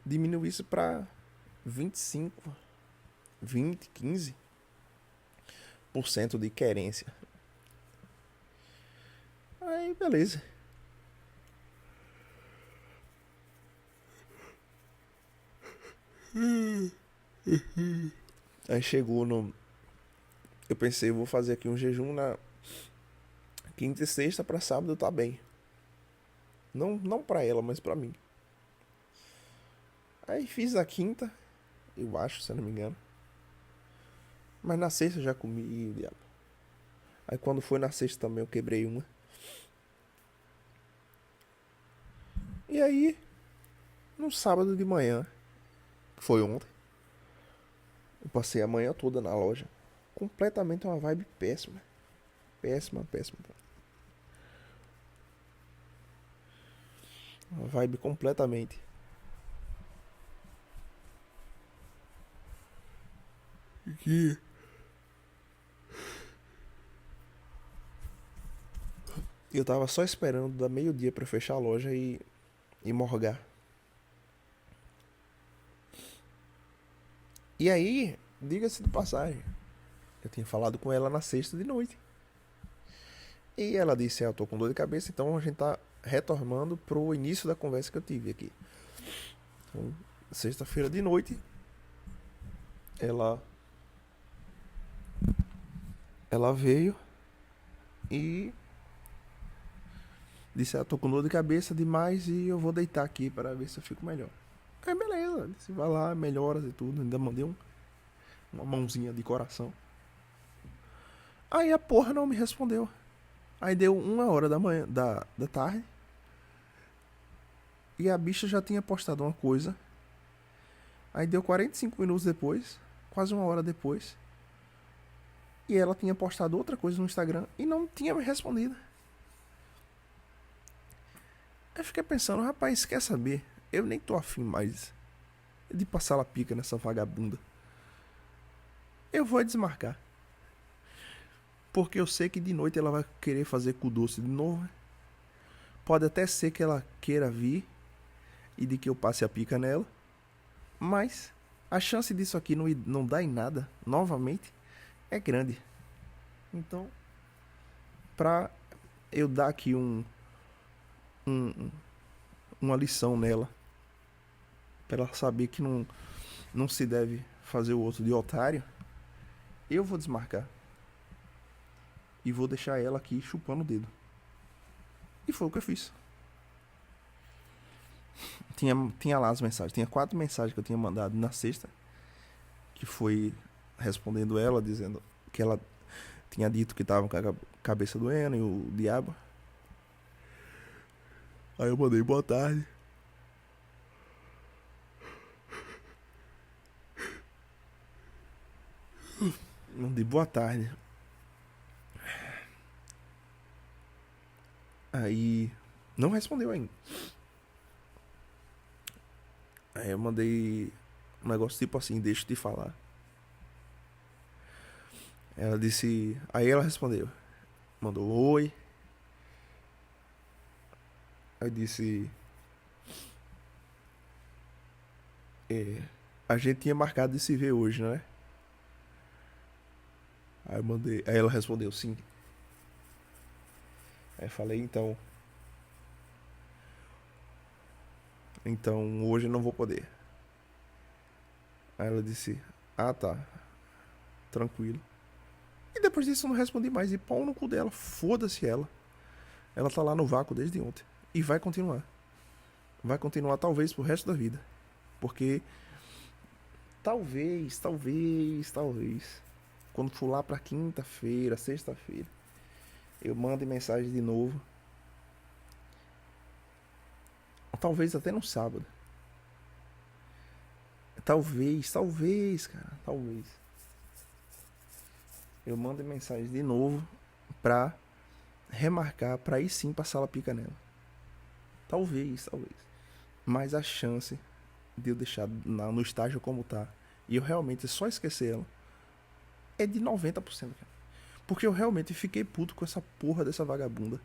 S1: diminuiu isso pra 25, 20, 15% de querência. Aí, beleza. Aí chegou no. Eu pensei, eu vou fazer aqui um jejum na quinta e sexta pra sábado tá bem. Não pra ela, mas pra mim. Aí fiz a quinta, eu acho, se eu não me engano. Mas na sexta eu já comi, o diabo. Aí quando foi na sexta também eu quebrei uma. E aí, no sábado de manhã, que foi ontem, eu passei a manhã toda na loja. Completamente uma vibe péssima. Péssima, péssima. Uma vibe completamente. Que eu tava só esperando da meio-dia pra fechar a loja e morgar. E aí, diga-se de passagem, eu tinha falado com ela na sexta de noite. E ela disse, eu tô com dor de cabeça, então a gente tá retornando pro início da conversa que eu tive aqui. Então, sexta-feira de noite, ela ela veio e disse, tô com dor de cabeça demais e eu vou deitar aqui para ver se eu fico melhor. Aí beleza, disse, vai lá, melhoras e tudo, ainda mandei uma mãozinha de coração. Aí a porra não me respondeu. Aí deu 1 hora da manhã, da tarde. E a bicha já tinha postado uma coisa. Aí deu 45 minutos depois, quase 1 hora depois. E ela tinha postado outra coisa no Instagram e não tinha me respondido. Aí fiquei pensando, rapaz, quer saber? Eu nem tô afim mais de passar a pica nessa vagabunda. Eu vou desmarcar. Porque eu sei que de noite ela vai querer fazer cu doce de novo. Pode até ser que ela queira vir e de que eu passe a pica nela. Mas a chance disso aqui não dar em nada novamente é grande. Então, pra eu dar aqui um uma lição nela, pra ela saber que não se deve fazer o outro de otário, eu vou desmarcar. E vou deixar ela aqui chupando o dedo. E foi o que eu fiz. Tinha lá as mensagens. Tinha 4 mensagens que eu tinha mandado na sexta. Que foi respondendo ela, dizendo que ela tinha dito que tava com a cabeça doendo e o diabo. Aí eu mandei boa tarde. Mandei boa tarde. Aí não respondeu ainda. Aí eu mandei um negócio tipo assim, deixa eu te falar. Ela disse. Aí ela respondeu. Mandou oi. Aí disse. A gente tinha marcado de se ver hoje, né? Aí eu mandei. Aí ela respondeu sim. Aí eu falei, então. Então hoje eu não vou poder. Aí ela disse, ah tá. Tranquilo. E depois disso eu não respondi mais. E pau no cu dela. Foda-se ela. Ela tá lá no vácuo desde ontem. E vai continuar. Vai continuar talvez pro resto da vida. Porque talvez, quando for lá pra quinta-feira, sexta-feira, eu mando mensagem de novo. Talvez até no sábado. Talvez, cara, talvez. Eu mando mensagem de novo pra remarcar, pra aí sim passar a pica nela. Talvez. Mas a chance de eu deixar no estágio como tá e eu realmente só esquecer ela é de 90%, cara. Porque eu realmente fiquei puto com essa porra dessa vagabunda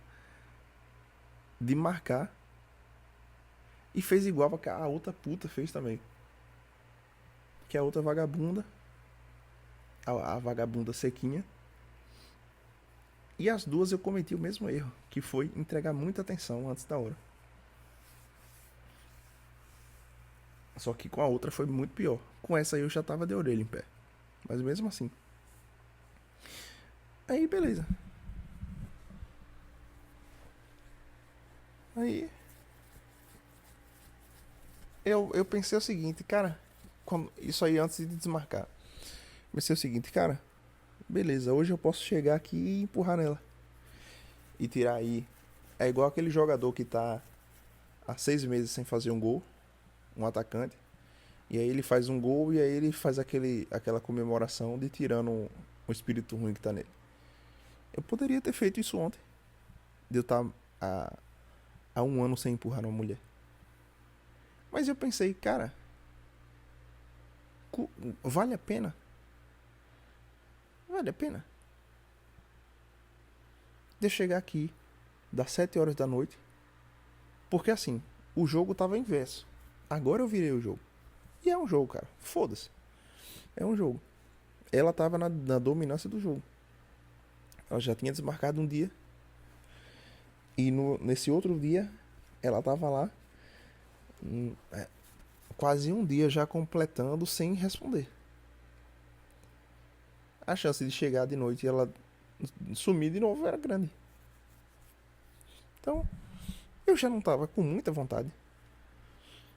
S1: de marcar e fez igual que a outra puta fez também. Que a outra vagabunda, a vagabunda sequinha. E as duas eu cometi o mesmo erro, que foi entregar muita atenção antes da hora. Só que com a outra foi muito pior. Com essa aí eu já tava de orelha em pé. Mas mesmo assim. Aí beleza. Aí eu pensei o seguinte, cara. Isso aí antes de desmarcar. Pensei o seguinte, cara. Beleza, hoje eu posso chegar aqui e empurrar nela. E tirar aí. É igual aquele jogador que tá há 6 meses sem fazer um gol. Um atacante. E aí ele faz um gol e aí ele faz aquela comemoração de tirando um espírito ruim que tá nele. Eu poderia ter feito isso ontem. De eu estar há um ano sem empurrar uma mulher. Mas eu pensei, cara, vale a pena? Vale a pena? De eu chegar aqui, das 7 horas da noite. Porque assim, o jogo tava inverso. Agora eu virei o jogo. E é um jogo, cara. Foda-se. É um jogo. Ela tava na dominância do jogo. Ela já tinha desmarcado um dia. E nesse outro dia, ela tava lá. Quase um dia já completando sem responder. A chance de chegar de noite e ela sumir de novo era grande. Então, eu já não tava com muita vontade.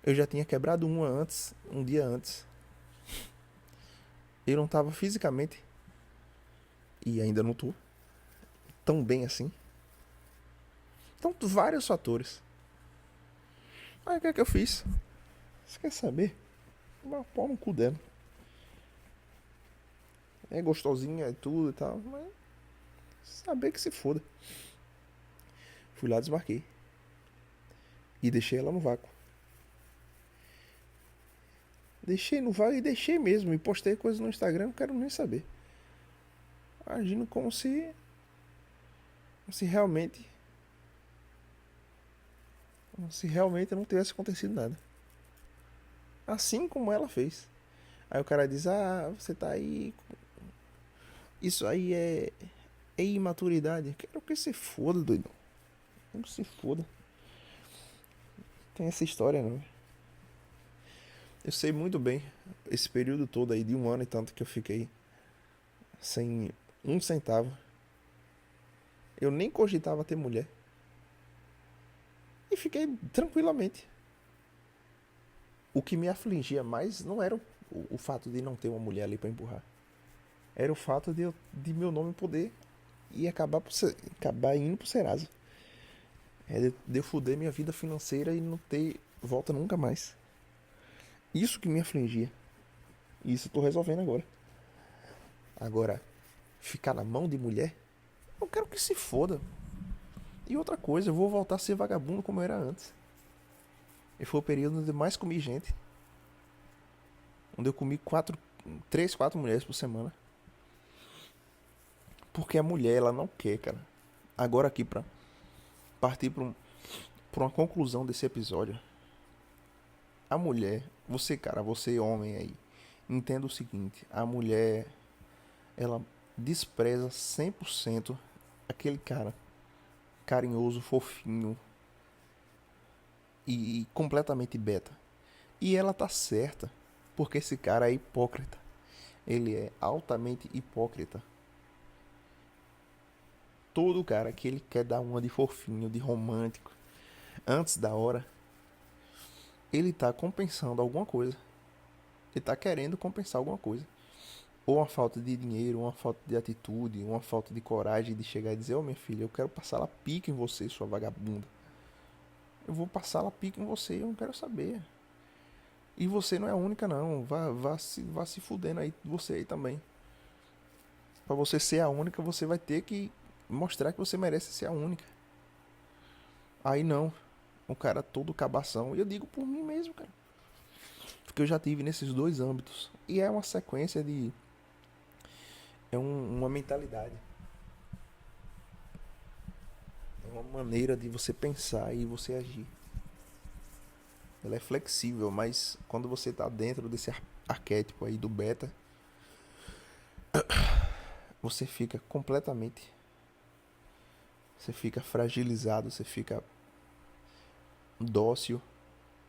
S1: Eu já tinha quebrado uma antes, um dia antes. Eu não tava fisicamente, e ainda não tô, tão bem assim. Então, vários fatores. Aí o que é que eu fiz? Você quer saber? Uma pau no cu dela. É gostosinha e tudo e tal, mas saber que se foda. Fui lá, desmarquei. E deixei ela no vácuo. Deixei no vácuo e deixei mesmo. E postei coisas no Instagram, não quero nem saber. Agindo como se realmente. Como se realmente não tivesse acontecido nada. Assim como ela fez. Aí o cara diz, você tá aí. Isso aí é imaturidade. Quero que se foda, doido. Quero que se foda. Tem essa história não. Eu sei muito bem esse período todo aí de um ano e tanto que eu fiquei sem um centavo. Eu nem cogitava ter mulher. E fiquei tranquilamente. O que me afligia mais não era o fato de não ter uma mulher ali pra empurrar. Era o fato de meu nome poder e acabar indo pro Serasa. É de eu fuder minha vida financeira e não ter volta nunca mais. Isso que me afligia. E isso eu tô resolvendo agora. Agora, ficar na mão de mulher, eu quero que se foda. E outra coisa, eu vou voltar a ser vagabundo como eu era antes. E foi o período onde eu mais comi gente. Onde eu comi 3, 4 mulheres por semana. Porque a mulher, ela não quer, cara. Agora aqui, pra partir pra uma conclusão desse episódio. A mulher, você, cara, você homem aí, entenda o seguinte. A mulher, ela despreza 100% aquele cara carinhoso, fofinho e completamente beta. E ela tá certa, porque esse cara é hipócrita. Ele é altamente hipócrita. Todo cara que ele quer dar uma de fofinho, de romântico, antes da hora, ele tá compensando alguma coisa. Ele tá querendo compensar alguma coisa. Ou uma falta de dinheiro, ou uma falta de atitude, uma falta de coragem de chegar e dizer, minha filha, eu quero passar la pica em você, sua vagabunda. Eu vou passar la pica em você, eu não quero saber. E você não é a única, não. Vá se fudendo aí, você aí também. Pra você ser a única, você vai ter que mostrar que você merece ser a única. Aí não. Um cara todo cabação. E eu digo por mim mesmo, cara. Porque eu já tive nesses dois âmbitos. E é uma sequência de. Uma mentalidade. É uma maneira de você pensar e você agir. Ela é flexível, mas quando você tá dentro desse arquétipo aí do beta, você fica completamente. Você fica fragilizado, você fica dócil.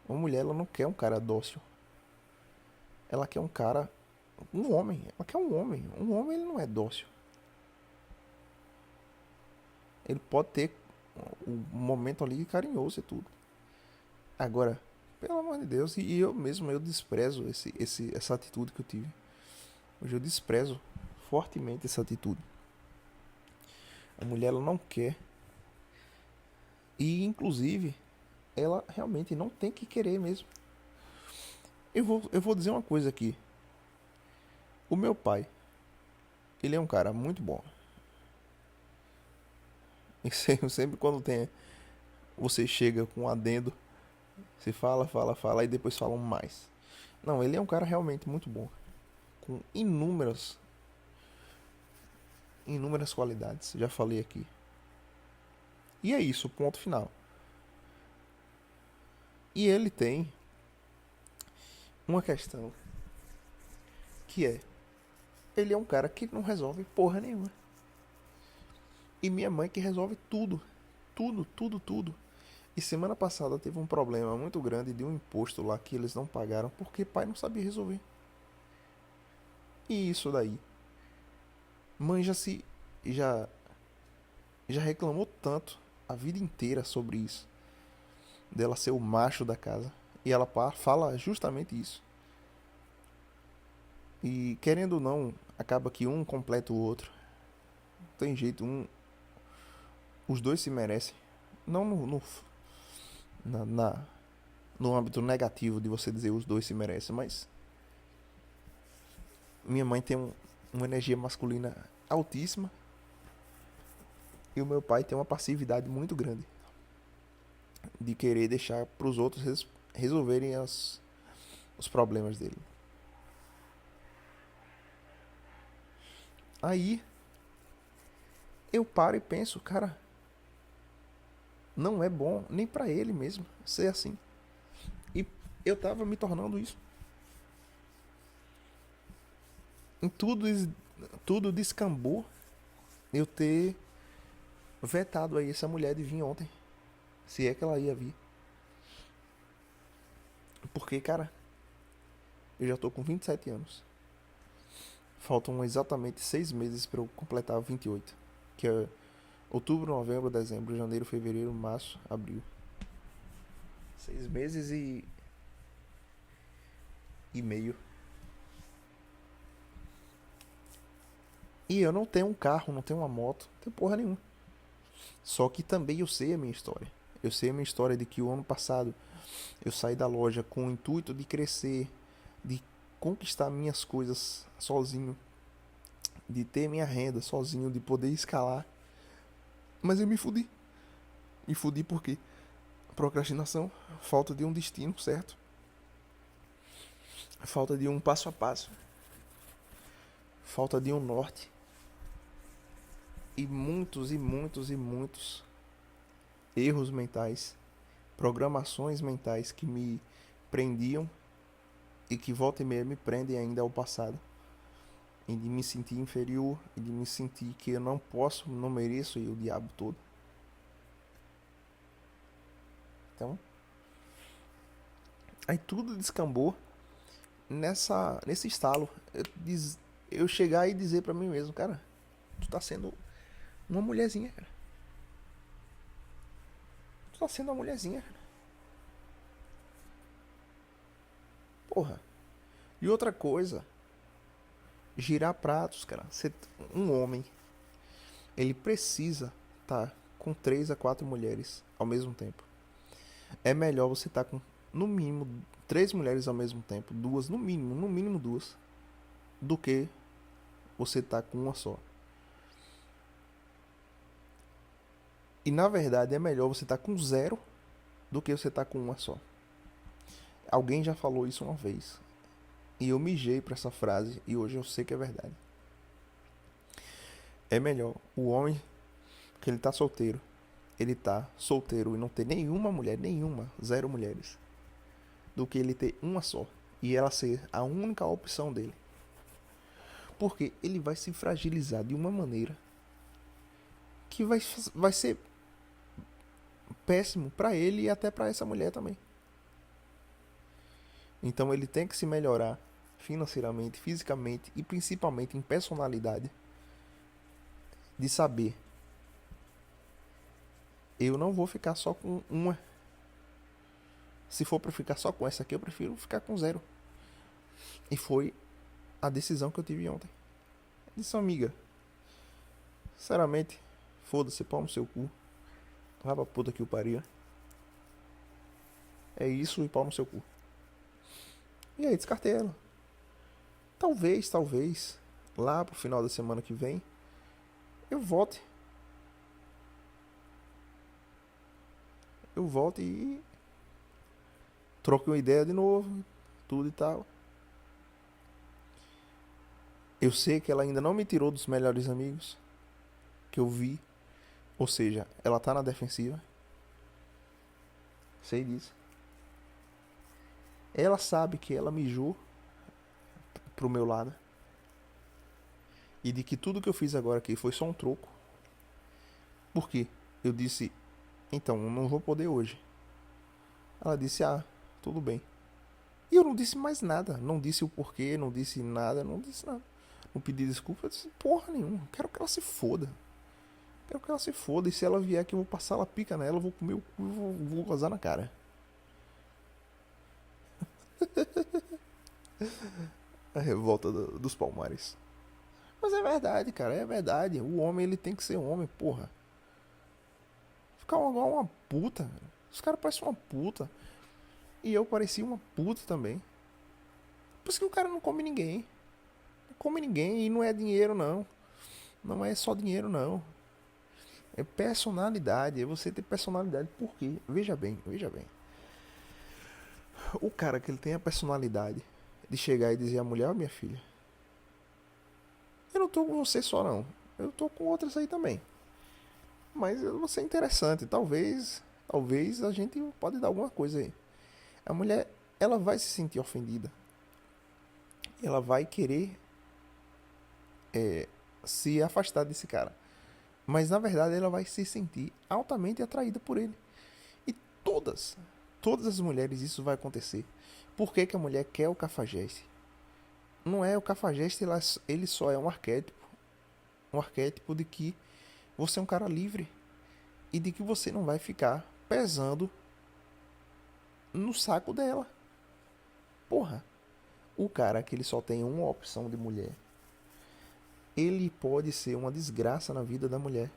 S1: Uma mulher, ela não quer um cara dócil. Ela quer um cara. Um homem. Ela quer um homem. Um homem, ele não é dócil. Ele pode ter um momento ali carinhoso e tudo. Agora, pelo amor de Deus, e eu mesmo, eu desprezo essa atitude que eu tive. Hoje eu desprezo fortemente essa atitude. A mulher, ela não quer. E, inclusive, ela realmente não tem que querer mesmo. Eu vou dizer uma coisa aqui. O meu pai, ele é um cara muito bom. E sempre quando tem, você chega com um adendo, você fala, e depois falam mais. Não, ele é um cara realmente muito bom. Com inúmeras qualidades. Já falei aqui. E é isso, ponto final. E ele tem uma questão que é: ele é um cara que não resolve porra nenhuma. E minha mãe que resolve tudo. Tudo, tudo, tudo. E semana passada teve um problema muito grande de um imposto lá que eles não pagaram porque pai não sabia resolver. E isso daí. Mãe já já reclamou tanto a vida inteira sobre isso, dela ser o macho da casa. E ela fala justamente isso. E querendo ou não, acaba que um completa o outro. Não tem jeito, os dois se merecem. Não na, na- no âmbito negativo de você dizer os dois se merecem, mas minha mãe tem uma energia masculina altíssima e o meu pai tem uma passividade muito grande de querer deixar para os outros resolverem os problemas dele. Aí eu paro e penso, cara, não é bom nem pra ele mesmo ser assim. E eu tava me tornando isso. Em tudo descambou eu ter vetado aí essa mulher de vir ontem. Se é que ela ia vir. Porque, cara, eu já tô com 27 anos. Faltam exatamente 6 meses pra eu completar 28. Que é outubro, novembro, dezembro, janeiro, fevereiro, março, abril. 6 meses e meio. E eu não tenho um carro, não tenho uma moto, não tenho porra nenhuma. Só que também eu sei a minha história. Eu sei a minha história de que o ano passado eu saí da loja com o intuito de crescer, de conquistar minhas coisas sozinho, de ter minha renda sozinho, de poder escalar. Mas eu me fudi. Me fudi por quê? Procrastinação, falta de um destino certo, falta de um passo a passo, falta de um norte e muitos erros mentais, programações mentais que me prendiam e que volta e meia me prendem ainda ao passado. E de me sentir inferior, e de me sentir que eu não posso, não mereço e o diabo todo. Então, aí tudo descambou nesse estalo. Eu chegar e dizer pra mim mesmo, cara, tu tá sendo uma mulherzinha, cara. Tu tá sendo uma mulherzinha, cara. Porra. E outra coisa, girar pratos, cara. Um homem, ele precisa estar com 3 a 4 mulheres ao mesmo tempo. É melhor você estar com no mínimo, 3 mulheres ao mesmo tempo, duas, no mínimo duas, do que você tá com uma só. E na verdade é melhor você estar com zero do que você estar com uma só. Alguém já falou isso uma vez. E eu mijei pra essa frase e hoje eu sei que é verdade. É melhor o homem que ele tá solteiro e não ter nenhuma mulher, nenhuma, zero mulheres, do que ele ter uma só e ela ser a única opção dele. Porque ele vai se fragilizar de uma maneira que vai ser péssimo pra ele e até pra essa mulher também. Então ele tem que se melhorar financeiramente, fisicamente e principalmente em personalidade, de saber, eu não vou ficar só com uma. Se for pra ficar só com essa aqui, eu prefiro ficar com zero. E foi a decisão que eu tive ontem. Eu disse, amiga, sinceramente, foda-se, pau no seu cu. Vai pra puta que o pariu. É isso e pau no seu cu. E aí, descartei ela. Talvez, lá pro final da semana que vem, eu volte. Eu volte e troque uma ideia de novo, tudo e tal. Eu sei que ela ainda não me tirou dos melhores amigos que eu vi. Ou seja, ela tá na defensiva. Sei disso. Ela sabe que ela mijou pro meu lado. E de que tudo que eu fiz agora aqui foi só um troco. Por quê? Eu disse, então, não vou poder hoje. Ela disse, tudo bem. E eu não disse mais nada. Não disse o porquê, não disse nada, não disse nada. Não pedi desculpa, eu disse porra nenhuma. Quero que ela se foda. Quero que ela se foda. E se ela vier aqui, eu vou passar a pica nela, eu vou comer o cu e vou gozar na cara. A revolta dos palmares. Mas é verdade, cara, é verdade. O homem, ele tem que ser homem, porra. Ficar igual uma puta. Os caras parecem uma puta. E eu parecia uma puta também. Por isso que o cara não come ninguém. Não come ninguém e não é dinheiro, não. Não é só dinheiro, não. É personalidade. É você ter personalidade. Por quê? Veja bem, veja bem. O cara que ele tem a personalidade de chegar e dizer à mulher, minha filha, eu não tô com você só, não. Eu tô com outras aí também. Mas você é interessante. Talvez a gente pode dar alguma coisa aí. A mulher, ela vai se sentir ofendida. Ela vai querer se afastar desse cara. Mas na verdade ela vai se sentir altamente atraída por ele. E todas as mulheres isso vai acontecer. Por que a mulher quer o cafajeste? Não é o cafajeste, ele só é um arquétipo. Um arquétipo de que você é um cara livre. E de que você não vai ficar pesando no saco dela. Porra, o cara que ele só tem uma opção de mulher, ele pode ser uma desgraça na vida da mulher.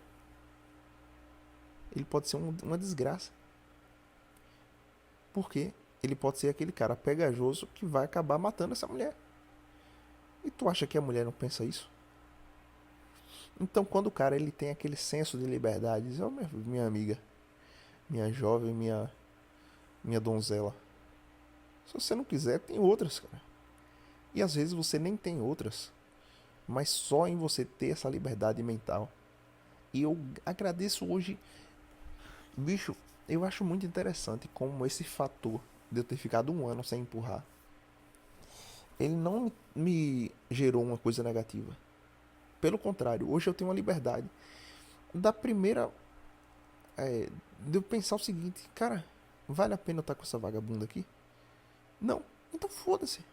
S1: Ele pode ser uma desgraça. Porque ele pode ser aquele cara pegajoso que vai acabar matando essa mulher. E tu acha que a mulher não pensa isso? Então quando o cara ele tem aquele senso de liberdade, diz, minha amiga, minha jovem, minha donzela, se você não quiser, tem outras, cara. E às vezes você nem tem outras, mas só em você ter essa liberdade mental. E eu agradeço hoje, bicho, eu acho muito interessante como esse fator de eu ter ficado um ano sem empurrar, ele não me gerou uma coisa negativa. Pelo contrário, hoje eu tenho uma liberdade da primeira, de eu pensar o seguinte, cara, vale a pena eu estar com essa vagabunda aqui? Não, então foda-se.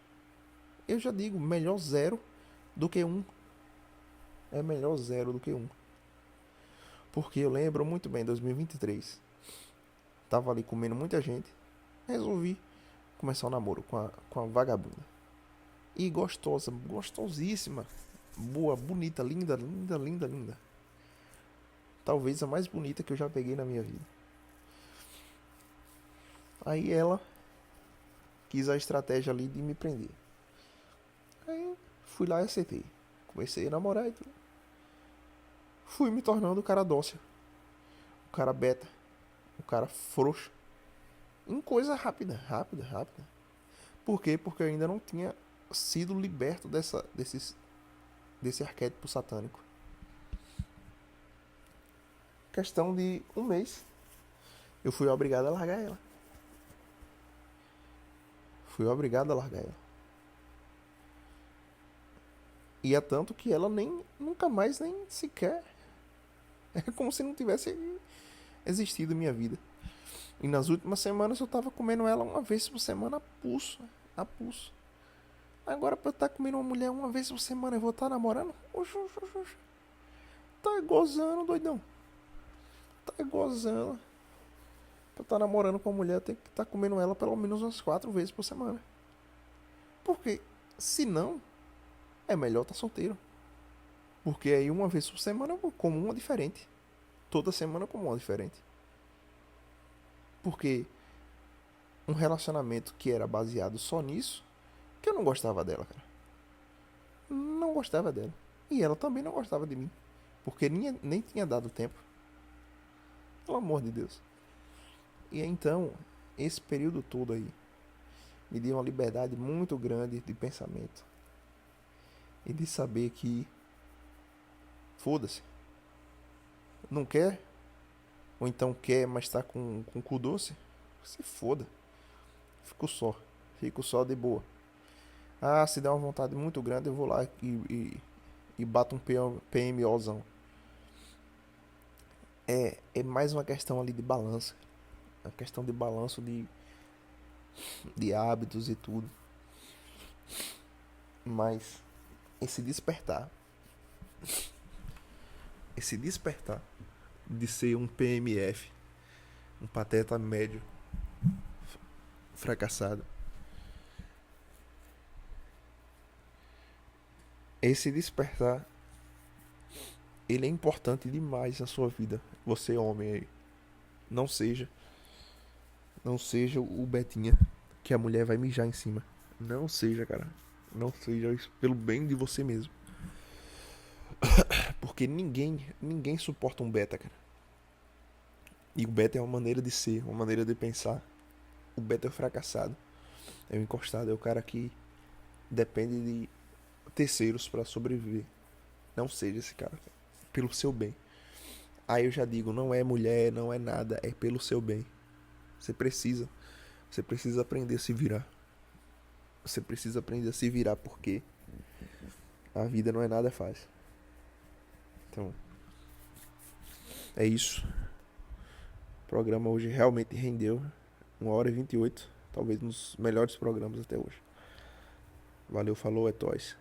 S1: Eu já digo, melhor zero do que um. É melhor zero do que um. Porque eu lembro muito bem, 2023. Tava ali comendo muita gente. Resolvi começar um namoro com a vagabunda. E gostosa, gostosíssima. Boa, bonita, linda, linda, linda, linda. Talvez a mais bonita que eu já peguei na minha vida. Aí ela quis a estratégia ali de me prender. Aí fui lá e aceitei. Comecei a namorar e tudo. Fui me tornando o cara dócil, o cara beta, o cara frouxo. Em coisa rápida, rápida, rápida. Por quê? Porque eu ainda não tinha sido liberto desse arquétipo satânico. Questão de um mês, eu fui obrigado a largar ela. Fui obrigado a largar ela. E é tanto que ela nunca mais, nem sequer. É como se não tivesse existido minha vida. E nas últimas semanas eu tava comendo ela uma vez por semana a pulso. A pulso. Agora pra eu estar comendo uma mulher uma vez por semana eu vou estar namorando? Oxi, oxi, oxi, oxi. Tá gozando, doidão. Tá gozando. Pra eu estar namorando com uma mulher eu tenho que estar comendo ela pelo menos umas 4 vezes por semana. Porque, se não, é melhor estar solteiro. Porque aí uma vez por semana eu como uma diferente. Toda semana eu como uma diferente. Porque um relacionamento que era baseado só nisso, que eu não gostava dela, cara. Não gostava dela. E ela também não gostava de mim. Porque nem tinha dado tempo. Pelo amor de Deus. E então, esse período todo aí me deu uma liberdade muito grande de pensamento. E de saber que foda-se. Não quer? Ou então quer, mas tá com cu doce? Se foda. Fico só de boa. Ah, se der uma vontade muito grande, eu vou lá e bato um PMOzão. É mais uma questão ali de balanço. Uma questão de balanço de hábitos e tudo. Mas esse despertar. Esse despertar de ser um PMF, um pateta médio, fracassado. Esse despertar, ele é importante demais na sua vida. Você homem aí, não seja, não seja o Betinha que a mulher vai mijar em cima. Não seja, cara. Não seja isso pelo bem de você mesmo. Porque ninguém suporta um beta, cara. E o beta é uma maneira de ser, uma maneira de pensar. O beta é o fracassado. É o encostado, é o cara que depende de terceiros pra sobreviver. Não seja esse cara, pelo seu bem. Aí eu já digo, não é mulher, não é nada, é pelo seu bem. Você precisa, você precisa aprender a se virar. Você precisa aprender a se virar porque a vida não é nada fácil. Então, é isso. O programa hoje realmente rendeu 1h28, talvez um dos melhores programas até hoje. Valeu, falou, é nóis.